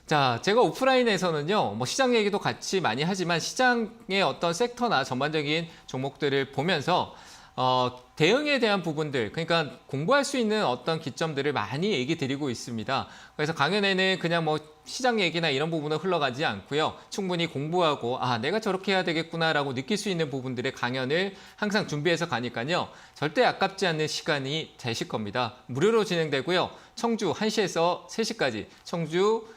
자, 제가 오프라인에서는요, 뭐 시장 얘기도 같이 많이 하지만 시장의 어떤 섹터나 전반적인 종목들을 보면서 대응에 대한 부분들, 그러니까 공부할 수 있는 어떤 기점들을 많이 얘기 드리고 있습니다. 그래서 강연에는 그냥 뭐 시장 얘기나 이런 부분은 흘러가지 않고요. 충분히 공부하고 내가 저렇게 해야 되겠구나라고 느낄 수 있는 부분들의 강연을 항상 준비해서 가니까요. 절대 아깝지 않는 시간이 되실 겁니다. 무료로 진행되고요. 청주 1시에서 3시까지 청주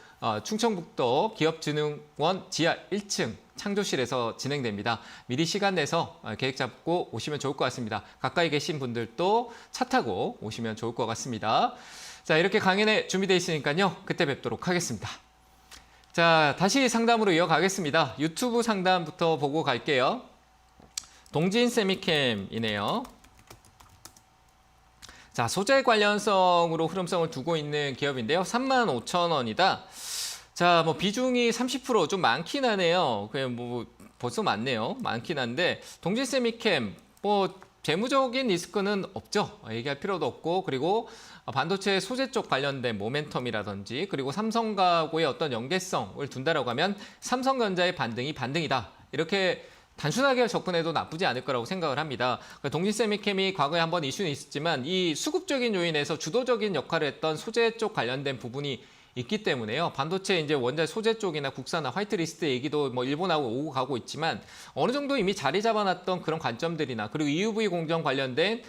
충청북도 기업진흥원 지하 1층 창조실에서 진행됩니다. 미리 시간 내서 계획 잡고 오시면 좋을 것 같습니다. 가까이 계신 분들도 차 타고 오시면 좋을 것 같습니다. 자, 이렇게 강연에 준비되어 있으니까요. 그때 뵙도록 하겠습니다. 자, 다시 상담으로 이어가겠습니다. 유튜브 상담부터 보고 갈게요. 동진 세미캠이네요. 자, 소재 관련성으로 흐름성을 두고 있는 기업인데요. 35,000원이다. 자, 뭐 비중이 30% 좀 많긴 하네요. 그냥 뭐 벌써 많네요. 많긴 한데 동진 세미캠 뭐 재무적인 리스크는 없죠. 얘기할 필요도 없고, 그리고 반도체 소재 쪽 관련된 모멘텀이라든지, 그리고 삼성과의 어떤 연계성을 둔다라고 하면 삼성전자의 반등이다. 이렇게 단순하게 접근해도 나쁘지 않을 거라고 생각을 합니다. 동진세미캠이 과거에 한번 이슈는 있었지만 이 수급적인 요인에서 주도적인 역할을 했던 소재 쪽 관련된 부분이 있기 때문에요. 반도체 이제 원자 소재 쪽이나 국산화 화이트리스트 얘기도 뭐 일본하고 오고 가고 있지만 어느 정도 이미 자리 잡아놨던 그런 관점들이나, 그리고 EUV 공정 관련된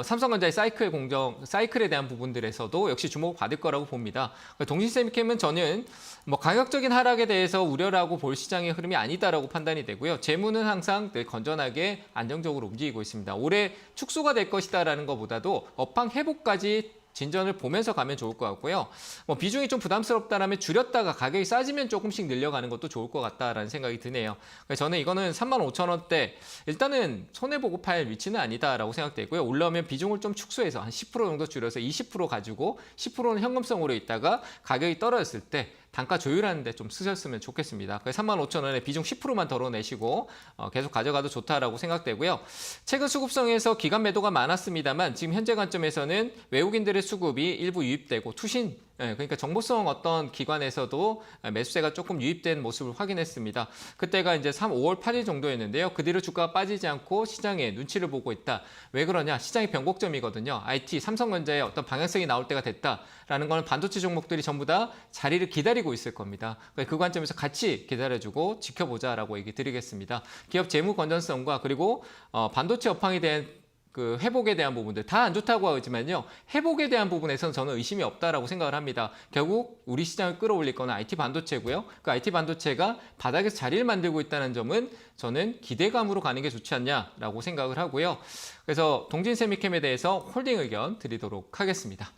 삼성전자의 사이클에 대한 부분들에서도 역시 주목받을 거라고 봅니다. 동진세미캠은 저는 뭐 가격적인 하락에 대해서 우려를 하고 볼 시장의 흐름이 아니다라고 판단이 되고요. 재무는 항상 늘 건전하게 안정적으로 움직이고 있습니다. 올해 축소가 될 것이다라는 것보다도 업황 회복까지 진전을 보면서 가면 좋을 것 같고요. 뭐 비중이 좀 부담스럽다라면 줄였다가 가격이 싸지면 조금씩 늘려가는 것도 좋을 것 같다라는 생각이 드네요. 그래서 저는 이거는 35,000원대 일단은 손해보고 팔 위치는 아니다라고 생각되고요. 올라오면 비중을 좀 축소해서 한 10% 정도 줄여서 20% 가지고 10%는 현금성으로 있다가 가격이 떨어졌을 때 단가 조율하는 데 좀 쓰셨으면 좋겠습니다. 35,000원에 비중 10%만 덜어내시고 계속 가져가도 좋다라고 생각되고요. 최근 수급성에서 기간 매도가 많았습니다만 지금 현재 관점에서는 외국인들의 수급이 일부 유입되고 투신, 그러니까 정보성 어떤 기관에서도 매수세가 조금 유입된 모습을 확인했습니다. 그때가 이제 5월 8일 정도였는데요. 그 뒤로 주가가 빠지지 않고 시장에 눈치를 보고 있다. 왜 그러냐? 시장이 변곡점이거든요. IT, 삼성전자의 어떤 방향성이 나올 때가 됐다라는 건 반도체 종목들이 전부 다 자리를 기다리고 있을 겁니다. 그 관점에서 같이 기다려주고 지켜보자라고 얘기 드리겠습니다. 기업 재무 건전성과 그리고 반도체 업황에 대한 그 회복에 대한 부분들 다 안 좋다고 하지만요. 회복에 대한 부분에서는 저는 의심이 없다라고 생각을 합니다. 결국 우리 시장을 끌어올릴 거는 IT 반도체고요. 그 IT 반도체가 바닥에서 자리를 만들고 있다는 점은 저는 기대감으로 가는 게 좋지 않냐라고 생각을 하고요. 그래서 동진세미캠에 대해서 홀딩 의견 드리도록 하겠습니다.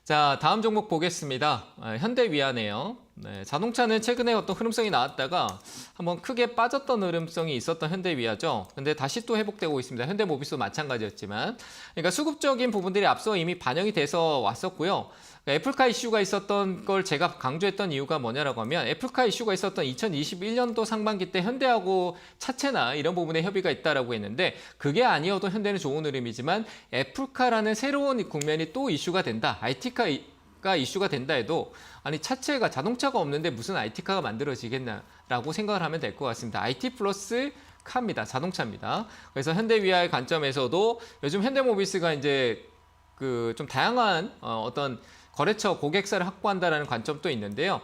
자, 다음 종목 보겠습니다. 현대위아네요. 네, 자동차는 최근에 어떤 흐름성이 나왔다가 한번 크게 빠졌던 흐름성이 있었던 현대위아죠. 근데 다시 또 회복되고 있습니다. 현대모비스도 마찬가지였지만. 그러니까 수급적인 부분들이 앞서 이미 반영이 돼서 왔었고요. 애플카 이슈가 있었던 걸 제가 강조했던 이유가 뭐냐라고 하면 애플카 이슈가 있었던 2021년도 상반기 때 현대하고 차체나 이런 부분에 협의가 있다라고 했는데 그게 아니어도 현대는 좋은 흐름이지만 애플카라는 새로운 국면이 또 이슈가 된다. IT카가 이슈가 된다 해도 아니 차체가 자동차가 없는데 무슨 IT카가 만들어지겠냐라고 생각을 하면 될 것 같습니다. IT 플러스 카입니다. 자동차입니다. 그래서 현대위아의 관점에서도 요즘 현대모비스가 이제 그 좀 다양한 어떤 거래처 고객사를 확보한다라는 관점도 있는데요.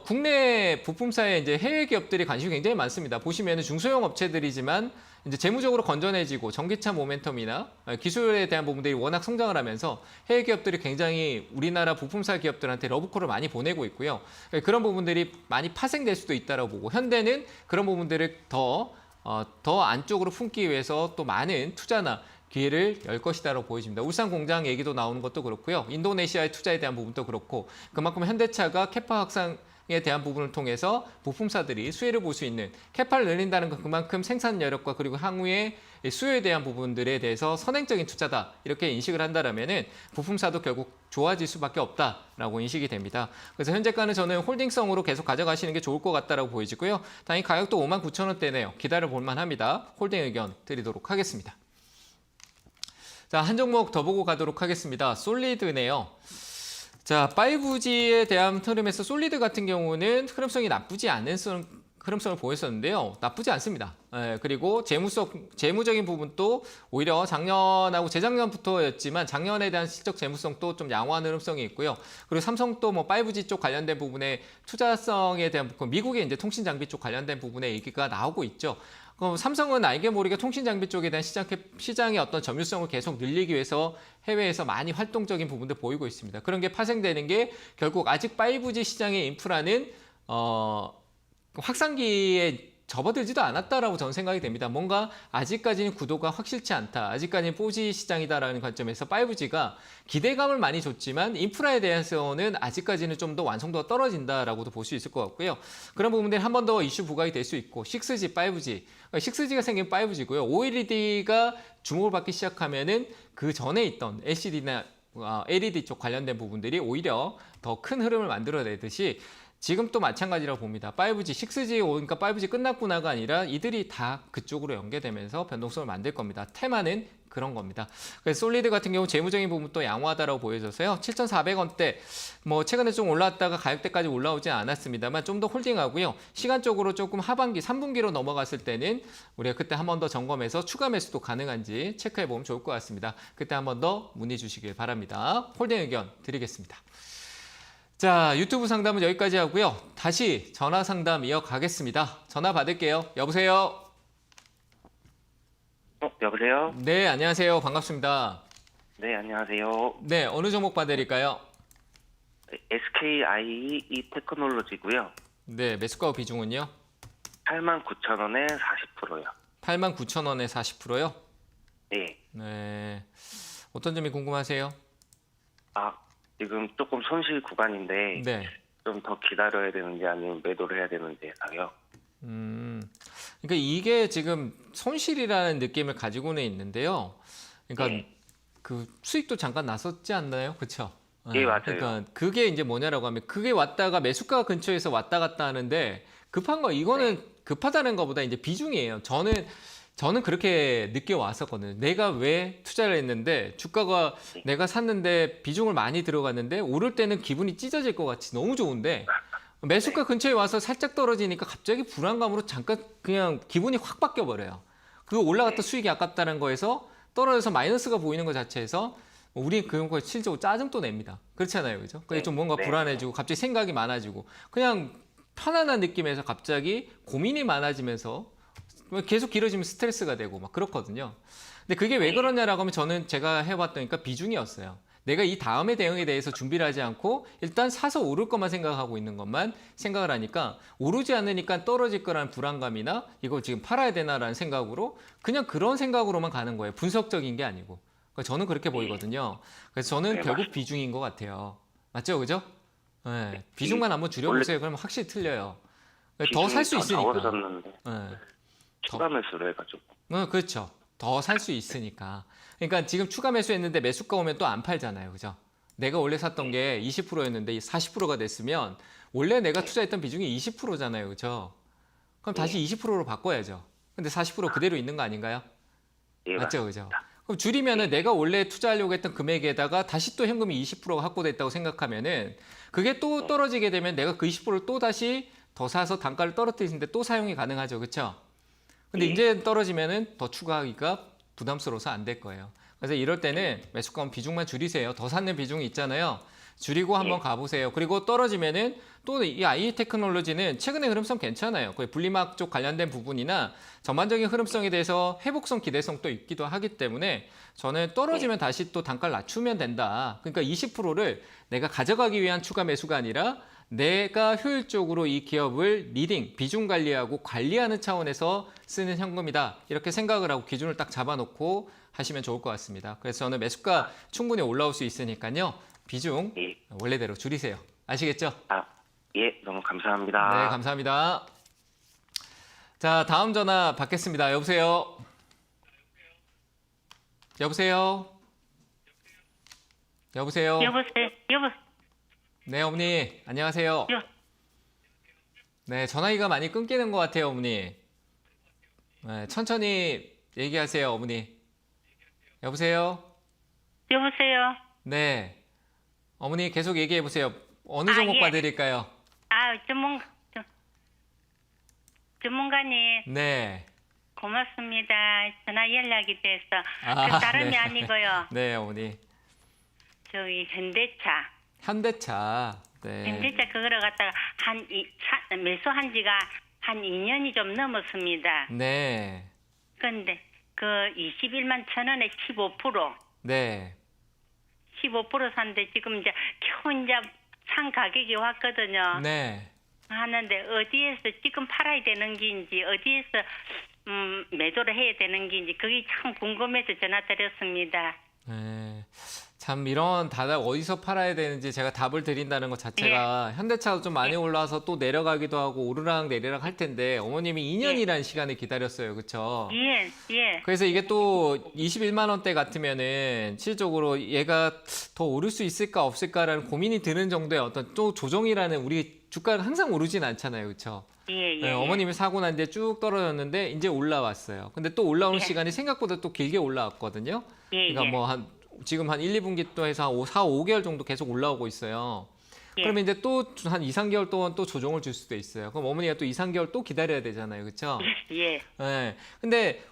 국내 부품사에 이제 해외 기업들이 관심이 굉장히 많습니다. 보시면은 중소형 업체들이지만 이제 재무적으로 건전해지고 전기차 모멘텀이나 기술에 대한 부분들이 워낙 성장을 하면서 해외 기업들이 굉장히 우리나라 부품사 기업들한테 러브콜을 많이 보내고 있고요. 그런 부분들이 많이 파생될 수도 있다고 보고 현대는 그런 부분들을 더 안쪽으로 품기 위해서 또 많은 투자나 기회를 열 것이다라고 보여집니다. 울산 공장 얘기도 나오는 것도 그렇고요. 인도네시아의 투자에 대한 부분도 그렇고 그만큼 현대차가 캐파 확산에 대한 부분을 통해서 부품사들이 수혜를 볼 수 있는 캐파를 늘린다는 건 그만큼 생산 여력과 그리고 향후의 수요에 대한 부분들에 대해서 선행적인 투자다. 이렇게 인식을 한다면은 부품사도 결국 좋아질 수밖에 없다라고 인식이 됩니다. 그래서 현재가는 저는 홀딩성으로 계속 가져가시는 게 좋을 것 같다라고 보여지고요. 당연히 가격도 59,000원대네요. 기다려 볼 만합니다. 홀딩 의견 드리도록 하겠습니다. 자, 한 종목 더 보고 가도록 하겠습니다. 솔리드네요. 자, 5G에 대한 흐름에서 솔리드 같은 경우는 흐름성이 나쁘지 않은 흐름성을 보였었는데요. 나쁘지 않습니다. 그리고 재무적인 부분도 오히려 작년하고 재작년부터였지만 작년에 대한 실적 재무성도 좀 양호한 흐름성이 있고요. 그리고 삼성도 뭐 5G 쪽 관련된 부분에 투자성에 대한 부분, 미국의 이제 통신 장비 쪽 관련된 부분에 얘기가 나오고 있죠. 삼성은 알게 모르게 통신 장비 쪽에 대한 시장의 어떤 점유성을 계속 늘리기 위해서 해외에서 많이 활동적인 부분들 보이고 있습니다. 그런 게 파생되는 게 결국 아직 5G 시장의 인프라는 확산기에 접어들지도 않았다라고 저는 생각이 됩니다. 뭔가 아직까지는 구도가 확실치 않다. 아직까지는 4G 시장이다라는 관점에서 5G가 기대감을 많이 줬지만 인프라에 대해서는 아직까지는 좀 더 완성도가 떨어진다라고도 볼 수 있을 것 같고요. 그런 부분들이 한 번 더 이슈 부각이 될 수 있고 6G, 5G, 6G가 생긴 5G고요. OLED가 주목을 받기 시작하면은 그 전에 있던 LCD나 LED 쪽 관련된 부분들이 오히려 더 큰 흐름을 만들어내듯이 지금 또 마찬가지라고 봅니다. 5G, 6G 오니까 5G 끝났구나가 아니라 이들이 다 그쪽으로 연계되면서 변동성을 만들 겁니다. 테마는 그런 겁니다. 그래서 솔리드 같은 경우 재무적인 부분 또 양호하다라고 보여져서요. 7,400원대 뭐 최근에 좀 올라왔다가 가격대까지 올라오지 않았습니다만 좀 더 홀딩하고요. 시간적으로 조금 하반기 3분기로 넘어갔을 때는 우리가 그때 한 번 더 점검해서 추가 매수도 가능한지 체크해 보면 좋을 것 같습니다. 그때 한 번 더 문의 주시길 바랍니다. 홀딩 의견 드리겠습니다. 자, 유튜브 상담은 여기까지 하고요. 다시 전화 상담 이어가겠습니다. 전화 받을게요. 여보세요? 여보세요? 네, 안녕하세요. 반갑습니다. 네, 안녕하세요. 네, 어느 종목 봐드릴까요? SKIE 테크놀로지고요. 네, 매수가 비중은요? 89,000원에 40%요. 89,000원에 40%요? 네. 네. 어떤 점이 궁금하세요? 지금 조금 손실 구간인데 네. 좀 더 기다려야 되는지 아니면 매도를 해야 되는지 해서요. 그러니까 이게 지금 손실이라는 느낌을 가지고는 있는데요. 그러니까 네. 그 수익도 잠깐 났었지 않나요? 그렇죠? 예, 맞아요. 그러니까 그게 이제 뭐냐라고 하면 그게 왔다가 매수가 근처에서 왔다 갔다 하는데 급한 거 이거는 급하다는 것보다 이제 비중이에요. 저는 그렇게 늦게 왔었거든요. 내가 왜 투자를 했는데 주가가 내가 샀는데 비중을 많이 들어갔는데 오를 때는 기분이 찢어질 것 같이 너무 좋은데 매수가 근처에 와서 살짝 떨어지니까 갑자기 불안감으로 잠깐 그냥 기분이 확 바뀌어 버려요. 그 올라갔다 수익이 아깝다는 거에서 떨어져서 마이너스가 보이는 것 자체에서 우리 그런 거에 실제로 짜증도 냅니다. 그렇잖아요, 그죠? 그게 좀 뭔가 불안해지고 갑자기 생각이 많아지고 그냥 편안한 느낌에서 갑자기 고민이 많아지면서 계속 길어지면 스트레스가 되고 막 그렇거든요. 근데 그게 왜 그러냐라고 하면 저는 제가 해봤더니까 비중이었어요. 내가 이 다음의 대응에 대해서 준비를 하지 않고 일단 사서 오를 것만 생각하고 있는 것만 생각을 하니까 오르지 않으니까 떨어질 거라는 불안감이나 이거 지금 팔아야 되나라는 생각으로 그냥 그런 생각으로만 가는 거예요. 분석적인 게 아니고. 그러니까 저는 그렇게 보이거든요. 그래서 저는 결국 비중인 것 같아요. 맞죠? 그죠? 네. 비중만 한번 줄여보세요. 그러면 확실히 틀려요. 더 살 수 있으니까. 오르셨는데 네. 추가 매수를 해가지고. 그렇죠. 더 살 수 있으니까. 그러니까 지금 추가 매수했는데 매수가 오면 또 안 팔잖아요. 그죠? 내가 원래 샀던 게 20%였는데 40%가 됐으면 원래 내가 투자했던 비중이 20%잖아요. 그죠? 그럼 다시 20%로 바꿔야죠. 근데 40% 그대로 있는 거 아닌가요? 예, 맞죠? 그죠? 그럼 줄이면은 내가 원래 투자하려고 했던 금액에다가 다시 또 현금이 20%가 확보됐다고 생각하면은 그게 또 떨어지게 되면 내가 그 20%를 또 다시 더 사서 단가를 떨어뜨리는데 또 사용이 가능하죠. 그렇죠? 근데 이제 떨어지면은 더 추가하기가 부담스러워서 안 될 거예요. 그래서 이럴 때는 매수가 비중만 줄이세요. 더 샀는 비중이 있잖아요. 줄이고 한번 가보세요. 그리고 떨어지면은 또 이 IE 테크놀로지는 최근에 흐름성 괜찮아요. 거의 분리막 쪽 관련된 부분이나 전반적인 흐름성에 대해서 회복성 기대성도 있기도 하기 때문에 저는 떨어지면 다시 또 단가를 낮추면 된다. 그러니까 20%를 내가 가져가기 위한 추가 매수가 아니라 내가 효율적으로 이 기업을 리딩, 비중 관리하고 관리하는 차원에서 쓰는 현금이다. 이렇게 생각을 하고 기준을 딱 잡아놓고 하시면 좋을 것 같습니다. 그래서 저는 매수가 충분히 올라올 수 있으니까요. 비중 원래대로 줄이세요. 아시겠죠? 예, 너무 감사합니다. 네, 감사합니다. 자, 다음 전화 받겠습니다. 여보세요? 여보세요? 여보세요? 네, 어머니. 안녕하세요. 네, 전화기가 많이 끊기는 것 같아요, 어머니. 네, 천천히 얘기하세요, 어머니. 여보세요? 여보세요. 네. 어머니 계속 얘기해 보세요. 어느 종목 예. 봐드릴까요? 전문가님 네. 고맙습니다. 전화 연락이 돼서 아, 다름이 네. 아니고요. 네, 어머니. 저기 현대차. 현대차. 네. 현대차 그거를 갖다가 매수한 지가 한 2년이 좀 넘었습니다. 네. 그런데 그 21만 1,000원에 15%, 네. 15% 샀는데 지금 이제 겨우 이제 산 가격이 왔거든요. 네. 하는데 어디에서 지금 팔아야 되는 게인지 어디에서 매도를 해야 되는 게인지 그게 참 궁금해서 전화드렸습니다. 네. 참 이런 다들 어디서 팔아야 되는지 제가 답을 드린다는 것 자체가 현대차도 좀 많이 올라와서 또 내려가기도 하고 오르락 내리락 할 텐데 어머님이 2년이라는 시간을 기다렸어요. 그렇죠? 예, 예. 그래서 이게 또 21만 원대 같으면은 실질적으로 얘가 더 오를 수 있을까 없을까라는 고민이 드는 정도의 어떤 또 조정이라는 우리 주가가 항상 오르진 않잖아요. 그렇죠? 예, 예. 네, 어머님이 사고 난 뒤에 쭉 떨어졌는데 이제 올라왔어요. 근데 또 올라오는 시간이 생각보다 또 길게 올라왔거든요. 예, 그러니까 예. 뭐 지금 한 1, 2분기 또 해서 한 4, 5개월 정도 계속 올라오고 있어요. 예. 그러면 이제 또 한 2, 3개월 동안 또 조정을 줄 수도 있어요. 그럼 어머니가 또 2, 3개월 또 기다려야 되잖아요. 그렇죠? 예. 네. 근데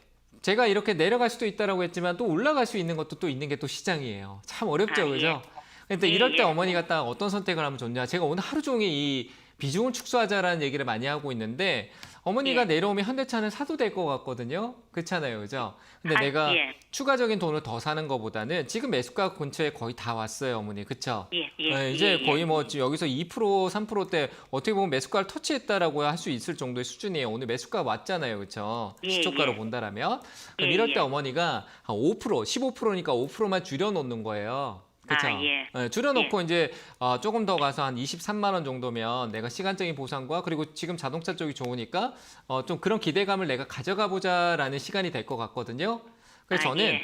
제가 이렇게 내려갈 수도 있다라고 했지만 또 올라갈 수 있는 것도 또 있는 게 또 시장이에요. 참 어렵죠. 아, 예. 그죠? 근데 예, 이럴 때 예. 어머니가 딱 어떤 선택을 하면 좋냐. 제가 오늘 하루 종일 이 비중을 축소하자라는 얘기를 많이 하고 있는데 어머니가 예. 내려오면 현대차는 사도 될 것 같거든요. 그렇잖아요. 그죠? 근데 아, 내가 예. 추가적인 돈을 더 사는 것보다는 지금 매수가 근처에 거의 다 왔어요. 어머니. 그렇죠? 예, 예. 네, 이제 예, 거의 예. 뭐 지금 여기서 2%, 3%대 어떻게 보면 매수가를 터치했다라고 할 수 있을 정도의 수준이에요. 오늘 매수가 왔잖아요. 그렇죠? 예, 시초가로 예. 본다라면. 그럼 예, 이럴 때 예. 어머니가 한 5%, 15%니까 5%만 줄여놓는 거예요. 그렇죠? 아, 예. 네, 줄여놓고 이제 조금 더 가서 한 23만 원 정도면 내가 시간적인 보상과 그리고 지금 자동차 쪽이 좋으니까 좀 그런 기대감을 내가 가져가 보자라는 시간이 될 것 같거든요. 그래서 아, 저는 예.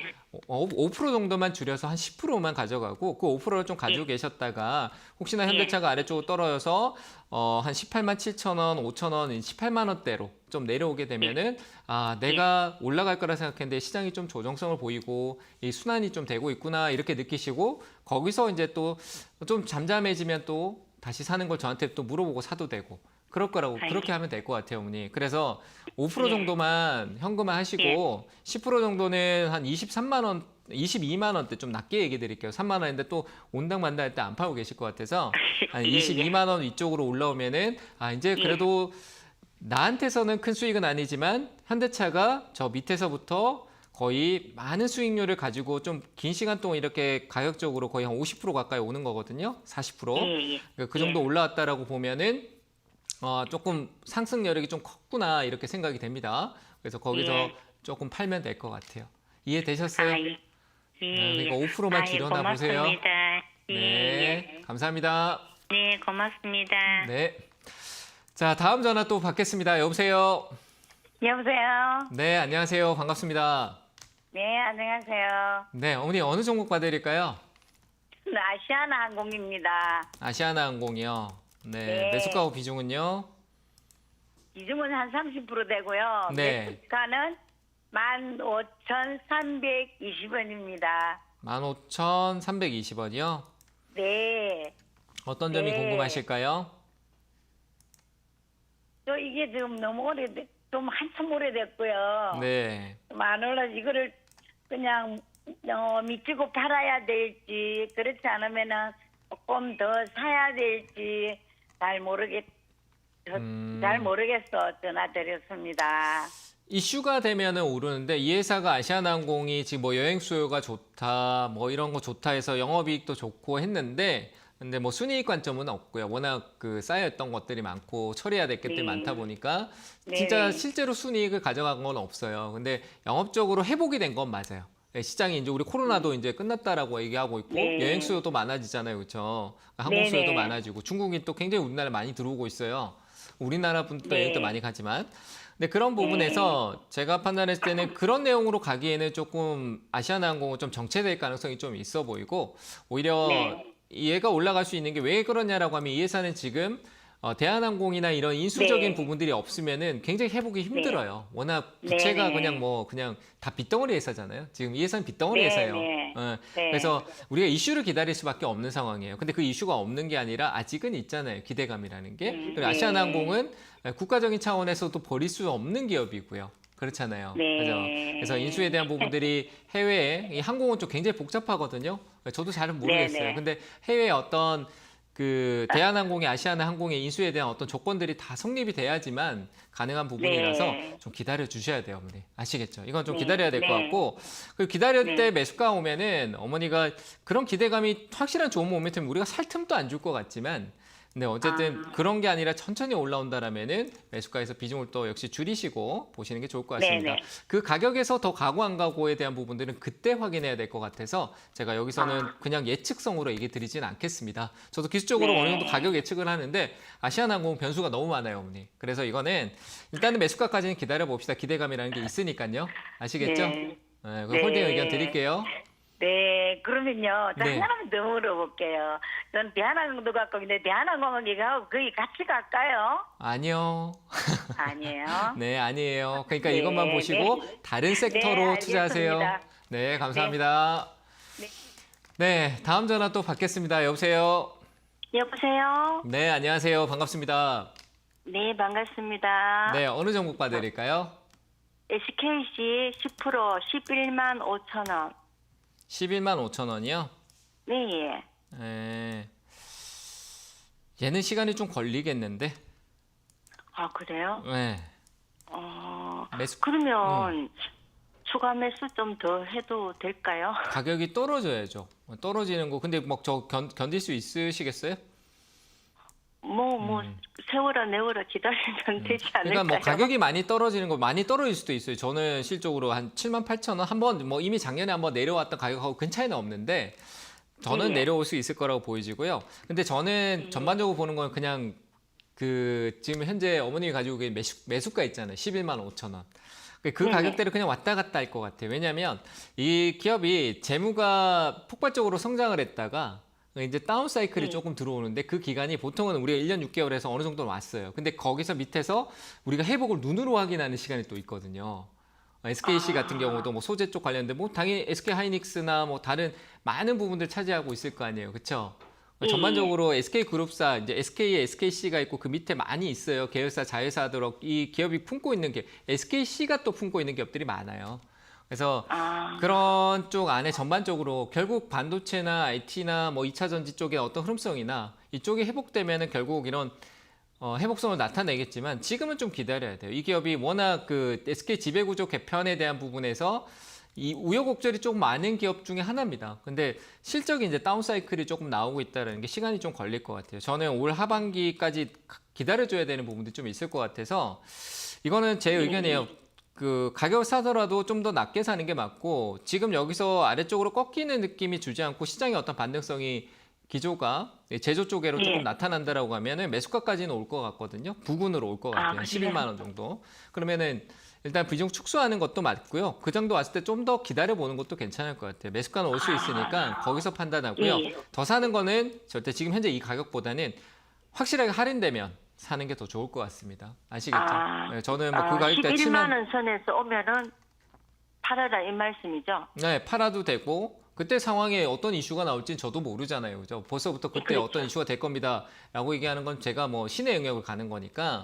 5% 정도만 줄여서 한 10%만 가져가고 그 5%를 좀 가지고 계셨다가 혹시나 예. 현대차가 아래쪽으로 떨어져서 한 18만 7천 원, 5천 원, 18만 원대로 좀 내려오게 되면은 아 내가 올라갈 거라 생각했는데 시장이 좀 조정성을 보이고 이 순환이 좀 되고 있구나 이렇게 느끼시고 거기서 이제 또 좀 잠잠해지면 또 다시 사는 걸 저한테 또 물어보고 사도 되고 그럴 거라고 아이고. 그렇게 하면 될 것 같아요, 어머니. 그래서 5% 예. 정도만 현금화 하시고 10% 정도는 한 23만 원, 22만 원대 좀 낮게 얘기 드릴게요. 3만 원인데 또 온당 만다 할 때 안 팔고 계실 것 같아서 한 예, 예. 22만 원 위쪽으로 올라오면은 아 이제 그래도 나한테서는 큰 수익은 아니지만 현대차가 저 밑에서부터 거의 많은 수익률을 가지고 좀 긴 시간 동안 이렇게 가격적으로 거의 한 50% 가까이 오는 거거든요. 40%. 예, 예. 그러니까 그 정도 올라왔다라고 보면은 조금 상승 여력이 좀 컸구나 이렇게 생각이 됩니다. 그래서 거기서 예. 조금 팔면 될 것 같아요. 이해되셨어요? 아, 예. 네, 그러니까 5%만 줄여놔 보세요. 고맙습니다. 예, 네, 예. 감사합니다. 네, 고맙습니다. 네. 자, 다음 전화 또 받겠습니다. 여보세요? 여보세요. 네, 안녕하세요. 반갑습니다. 네, 안녕하세요. 네, 어머니 어느 종목 봐드릴까요? 아시아나 항공입니다. 아시아나항공이요. 네, 네. 매수가 비중은요? 비중은 한 30% 되고요. 네. 매수가는 15,320원입니다. 15,320원이요? 네. 어떤 점이 네. 궁금하실까요? 또 이게 지금 너무 좀 한참 오래됐고요. 네. 만 원을 이거를 그냥 미치고 팔아야 될지 그렇지 않으면은 조금 더 사야 될지 잘 모르겠어 전화드렸습니다. 이슈가 되면은 오르는데 이 회사가 아시아나항공이 지금 뭐 여행 수요가 좋다, 뭐 이런 거 좋다 해서 영업이익도 좋고 했는데 근데 뭐 순이익 관점은 없고요. 워낙 그 쌓여있던 것들이 많고 처리해야 될 것들이 네. 많다 보니까 네. 진짜 실제로 순이익을 가져간 건 없어요. 근데 영업적으로 회복이 된 건 맞아요. 네, 시장이 이제 우리 코로나도 이제 끝났다라고 얘기하고 있고 네. 여행 수요도 많아지잖아요, 그렇죠? 항공 네, 수요도 네. 많아지고 중국인 또 굉장히 우리나라 많이 들어오고 있어요. 우리나라 분도 네. 여행도 많이 가지만. 근데 그런 부분에서 제가 판단했을 때는 그런 내용으로 가기에는 조금 아시아나항공은 좀 정체될 가능성이 좀 있어 보이고 오히려 네. 얘가 올라갈 수 있는 게 왜 그러냐라고 하면 이 회사는 지금 대한항공이나 이런 인수적인 네. 부분들이 없으면은 굉장히 회복이 힘들어요. 워낙 네, 부채가 네. 그냥 다 빚덩어리 회사잖아요. 지금 이 회사는 빚덩어리 네, 회사예요. 네. 네. 네. 그래서 우리가 이슈를 기다릴 수밖에 없는 상황이에요. 근데 그 이슈가 없는 게 아니라 아직은 있잖아요. 기대감이라는 게. 그리고 네. 아시아나항공은 국가적인 차원에서도 버릴 수 없는 기업이고요. 그렇잖아요. 네. 그죠? 그래서 인수에 대한 부분들이 해외에 이 항공은 좀 굉장히 복잡하거든요. 저도 잘은 모르겠어요. 네, 네. 근데 해외에 어떤 그 대한항공이 아시아나항공의 인수에 대한 어떤 조건들이 다 성립이 돼야지만 가능한 부분이라서 네. 좀 기다려 주셔야 돼요, 어머니. 아시겠죠? 이건 좀 네. 기다려야 될 것 네. 같고 그 기다릴 네. 때 매수가 오면은 어머니가 그런 기대감이 확실한 좋은 모멘텀 우리가 살 틈도 안 줄 것 같지만 근데 어쨌든 그런 게 아니라 천천히 올라온다라면은 매수가에서 비중을 또 역시 줄이시고 보시는 게 좋을 것 같습니다. 네네. 그 가격에서 더 가고 안 가고에 대한 부분들은 그때 확인해야 될 것 같아서 제가 여기서는 그냥 예측성으로 얘기 드리진 않겠습니다. 저도 기술적으로 네. 어느 정도 가격 예측을 하는데 아시아나항공 변수가 너무 많아요, 어머니. 그래서 이거는 일단은 매수가까지는 기다려 봅시다. 기대감이라는 게 있으니까요. 아시겠죠? 네. 그 네. 홀딩 의견 드릴게요. 네, 그러면요. 저 네. 하나만 더 물어볼게요. 전 대한항공도 갖고 있는데 대한항공은 이거 거의 같이 갈까요? 아니요. 아니에요. 네, 아니에요. 그러니까 네, 이것만 보시고 네. 다른 섹터로 네, 투자하세요. 알겠습니다. 네, 감사합니다. 네. 네, 다음 전화 또 받겠습니다. 여보세요. 여보세요? 네, 안녕하세요. 반갑습니다. 네, 반갑습니다. 네, 어느 종목 봐드릴까요? SKC 10% 11만 5천 원. 11만 5천 원이요? 네, 예. 네. 얘는 시간이 좀 걸리겠는데? 아, 그래요? 네. 매수 그러면 추가 매수 좀 더 해도 될까요? 가격이 떨어져야죠. 떨어지는 거 근데 막 저 견딜 수 있으시겠어요? 세월아 내월아 기다리면 되지 않을까요? 그러니까 뭐 가격이 많이 떨어지는 거 많이 떨어질 수도 있어요. 저는 실적으로 한 7만 8천 원 한번 뭐 이미 작년에 한번 내려왔던 가격하고 큰 차이는 없는데 저는 네. 내려올 수 있을 거라고 보이지고요. 근데 저는 전반적으로 보는 건 그냥 그 지금 현재 어머님이 가지고 계신 매수가 있잖아요. 11만 5천 원. 그 네네. 가격대를 그냥 왔다 갔다 할 것 같아요. 왜냐하면 이 기업이 재무가 폭발적으로 성장을 했다가 이제 다운 사이클이 조금 들어오는데 그 기간이 보통은 우리가 1년 6개월에서 어느 정도는 왔어요. 근데 거기서 밑에서 우리가 회복을 눈으로 확인하는 시간이 또 있거든요. SKC 같은 경우도 뭐 소재 쪽 관련된 뭐 당연히 SK 하이닉스나 뭐 다른 많은 부분들 차지하고 있을 거 아니에요. 그렇죠? 전반적으로 SK 그룹사 이제 SK에 SKC가 있고 그 밑에 많이 있어요. 계열사, 자회사들 이 기업이 품고 있는 게 SKC가 또 품고 있는 기업들이 많아요. 그래서 그런 쪽 안에 전반적으로 결국 반도체나 IT나 뭐 2차 전지 쪽의 어떤 흐름성이나 이쪽이 회복되면은 결국 이런 회복성을 나타내겠지만 지금은 좀 기다려야 돼요. 이 기업이 워낙 그 SK 지배구조 개편에 대한 부분에서 이 우여곡절이 조금 많은 기업 중에 하나입니다. 근데 실적이 이제 다운 사이클이 조금 나오고 있다는 게 시간이 좀 걸릴 것 같아요. 저는 올 하반기까지 기다려줘야 되는 부분도 좀 있을 것 같아서 이거는 제 의견이에요. 그 가격을 사더라도 좀 더 낮게 사는 게 맞고 지금 여기서 아래쪽으로 꺾이는 느낌이 주지 않고 시장의 어떤 반등성이 기조가 제조 쪽으로 조금 나타난다라고 하면은 매수가까지는 올 것 같거든요. 부근으로 올 것 같아요. 11만 원 정도. 그러면은 일단 비중 축소하는 것도 맞고요. 그 정도 왔을 때 좀 더 기다려보는 것도 괜찮을 것 같아요. 매수가는 올 수 있으니까 거기서 판단하고요. 더 사는 거는 절대 지금 현재 이 가격보다는 확실하게 할인되면 사는 게 더 좋을 것 같습니다. 아시겠죠? 네, 저는 뭐 그 가격대 11만 원 선에서 오면은 팔아라 이 말씀이죠? 네, 팔아도 되고 그때 상황에 어떤 이슈가 나올지는 저도 모르잖아요. 그죠? 벌써부터 그때 어떤 이슈가 될 겁니다라고 얘기하는 건 제가 뭐 신의 영역을 가는 거니까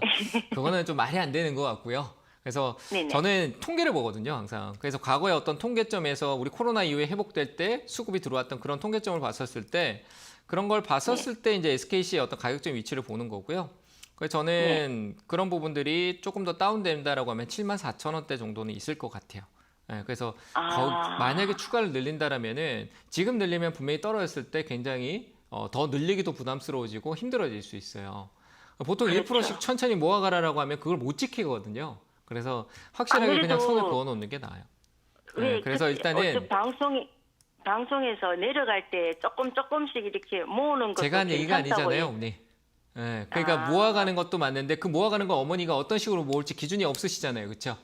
그거는 좀 말이 안 되는 것 같고요. 그래서 네네. 저는 통계를 보거든요, 항상. 그래서 과거에 어떤 통계점에서 우리 코로나 이후에 회복될 때 수급이 들어왔던 그런 통계점을 봤었을 때 그런 걸 봤었을 때 이제 SKC의 어떤 가격적 위치를 보는 거고요. 그래서 저는 그런 부분들이 조금 더 다운된다라고 하면 7만 4천 원대 정도는 있을 것 같아요. 네, 그래서 만약에 추가를 늘린다라면은 지금 늘리면 분명히 떨어졌을 때 굉장히 더 늘리기도 부담스러워지고 힘들어질 수 있어요. 보통 1%씩 천천히 모아가라라고 하면 그걸 못 지키거든요. 그래서 확실하게 그냥 선을 그어놓는 게 나아요. 네, 그래서 일단은 방송에서 내려갈 때 조금씩 이렇게 모으는 것도 제가 한 얘기가 괜찮다고 아니잖아요, 어머니. 네, 그러니까 모아가는 것도 맞는데 그 모아가는 거 어머니가 어떤 식으로 모을지 기준이 없으시잖아요, 그렇죠?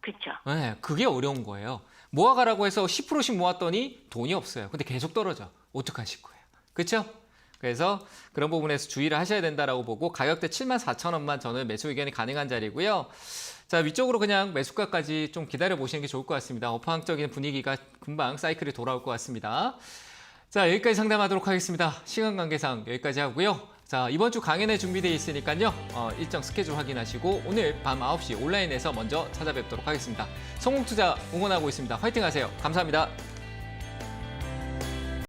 그렇죠. 네, 그게 어려운 거예요. 모아가라고 해서 10%씩 모았더니 돈이 없어요. 근데 계속 떨어져. 어떡하실 거예요? 그렇죠? 그래서 그런 부분에서 주의를 하셔야 된다라고 보고 가격대 7만 4천 원만 저는 매수 의견이 가능한 자리고요. 자, 위쪽으로 그냥 매수가까지 좀 기다려 보시는 게 좋을 것 같습니다. 업황적인 분위기가 금방 사이클이 돌아올 것 같습니다. 자, 여기까지 상담하도록 하겠습니다. 시간 관계상 여기까지 하고요. 자, 이번 주 강연회 준비되어 있으니까요. 일정 스케줄 확인하시고 오늘 밤 9시 온라인에서 먼저 찾아뵙도록 하겠습니다. 성공투자 응원하고 있습니다. 화이팅 하세요. 감사합니다.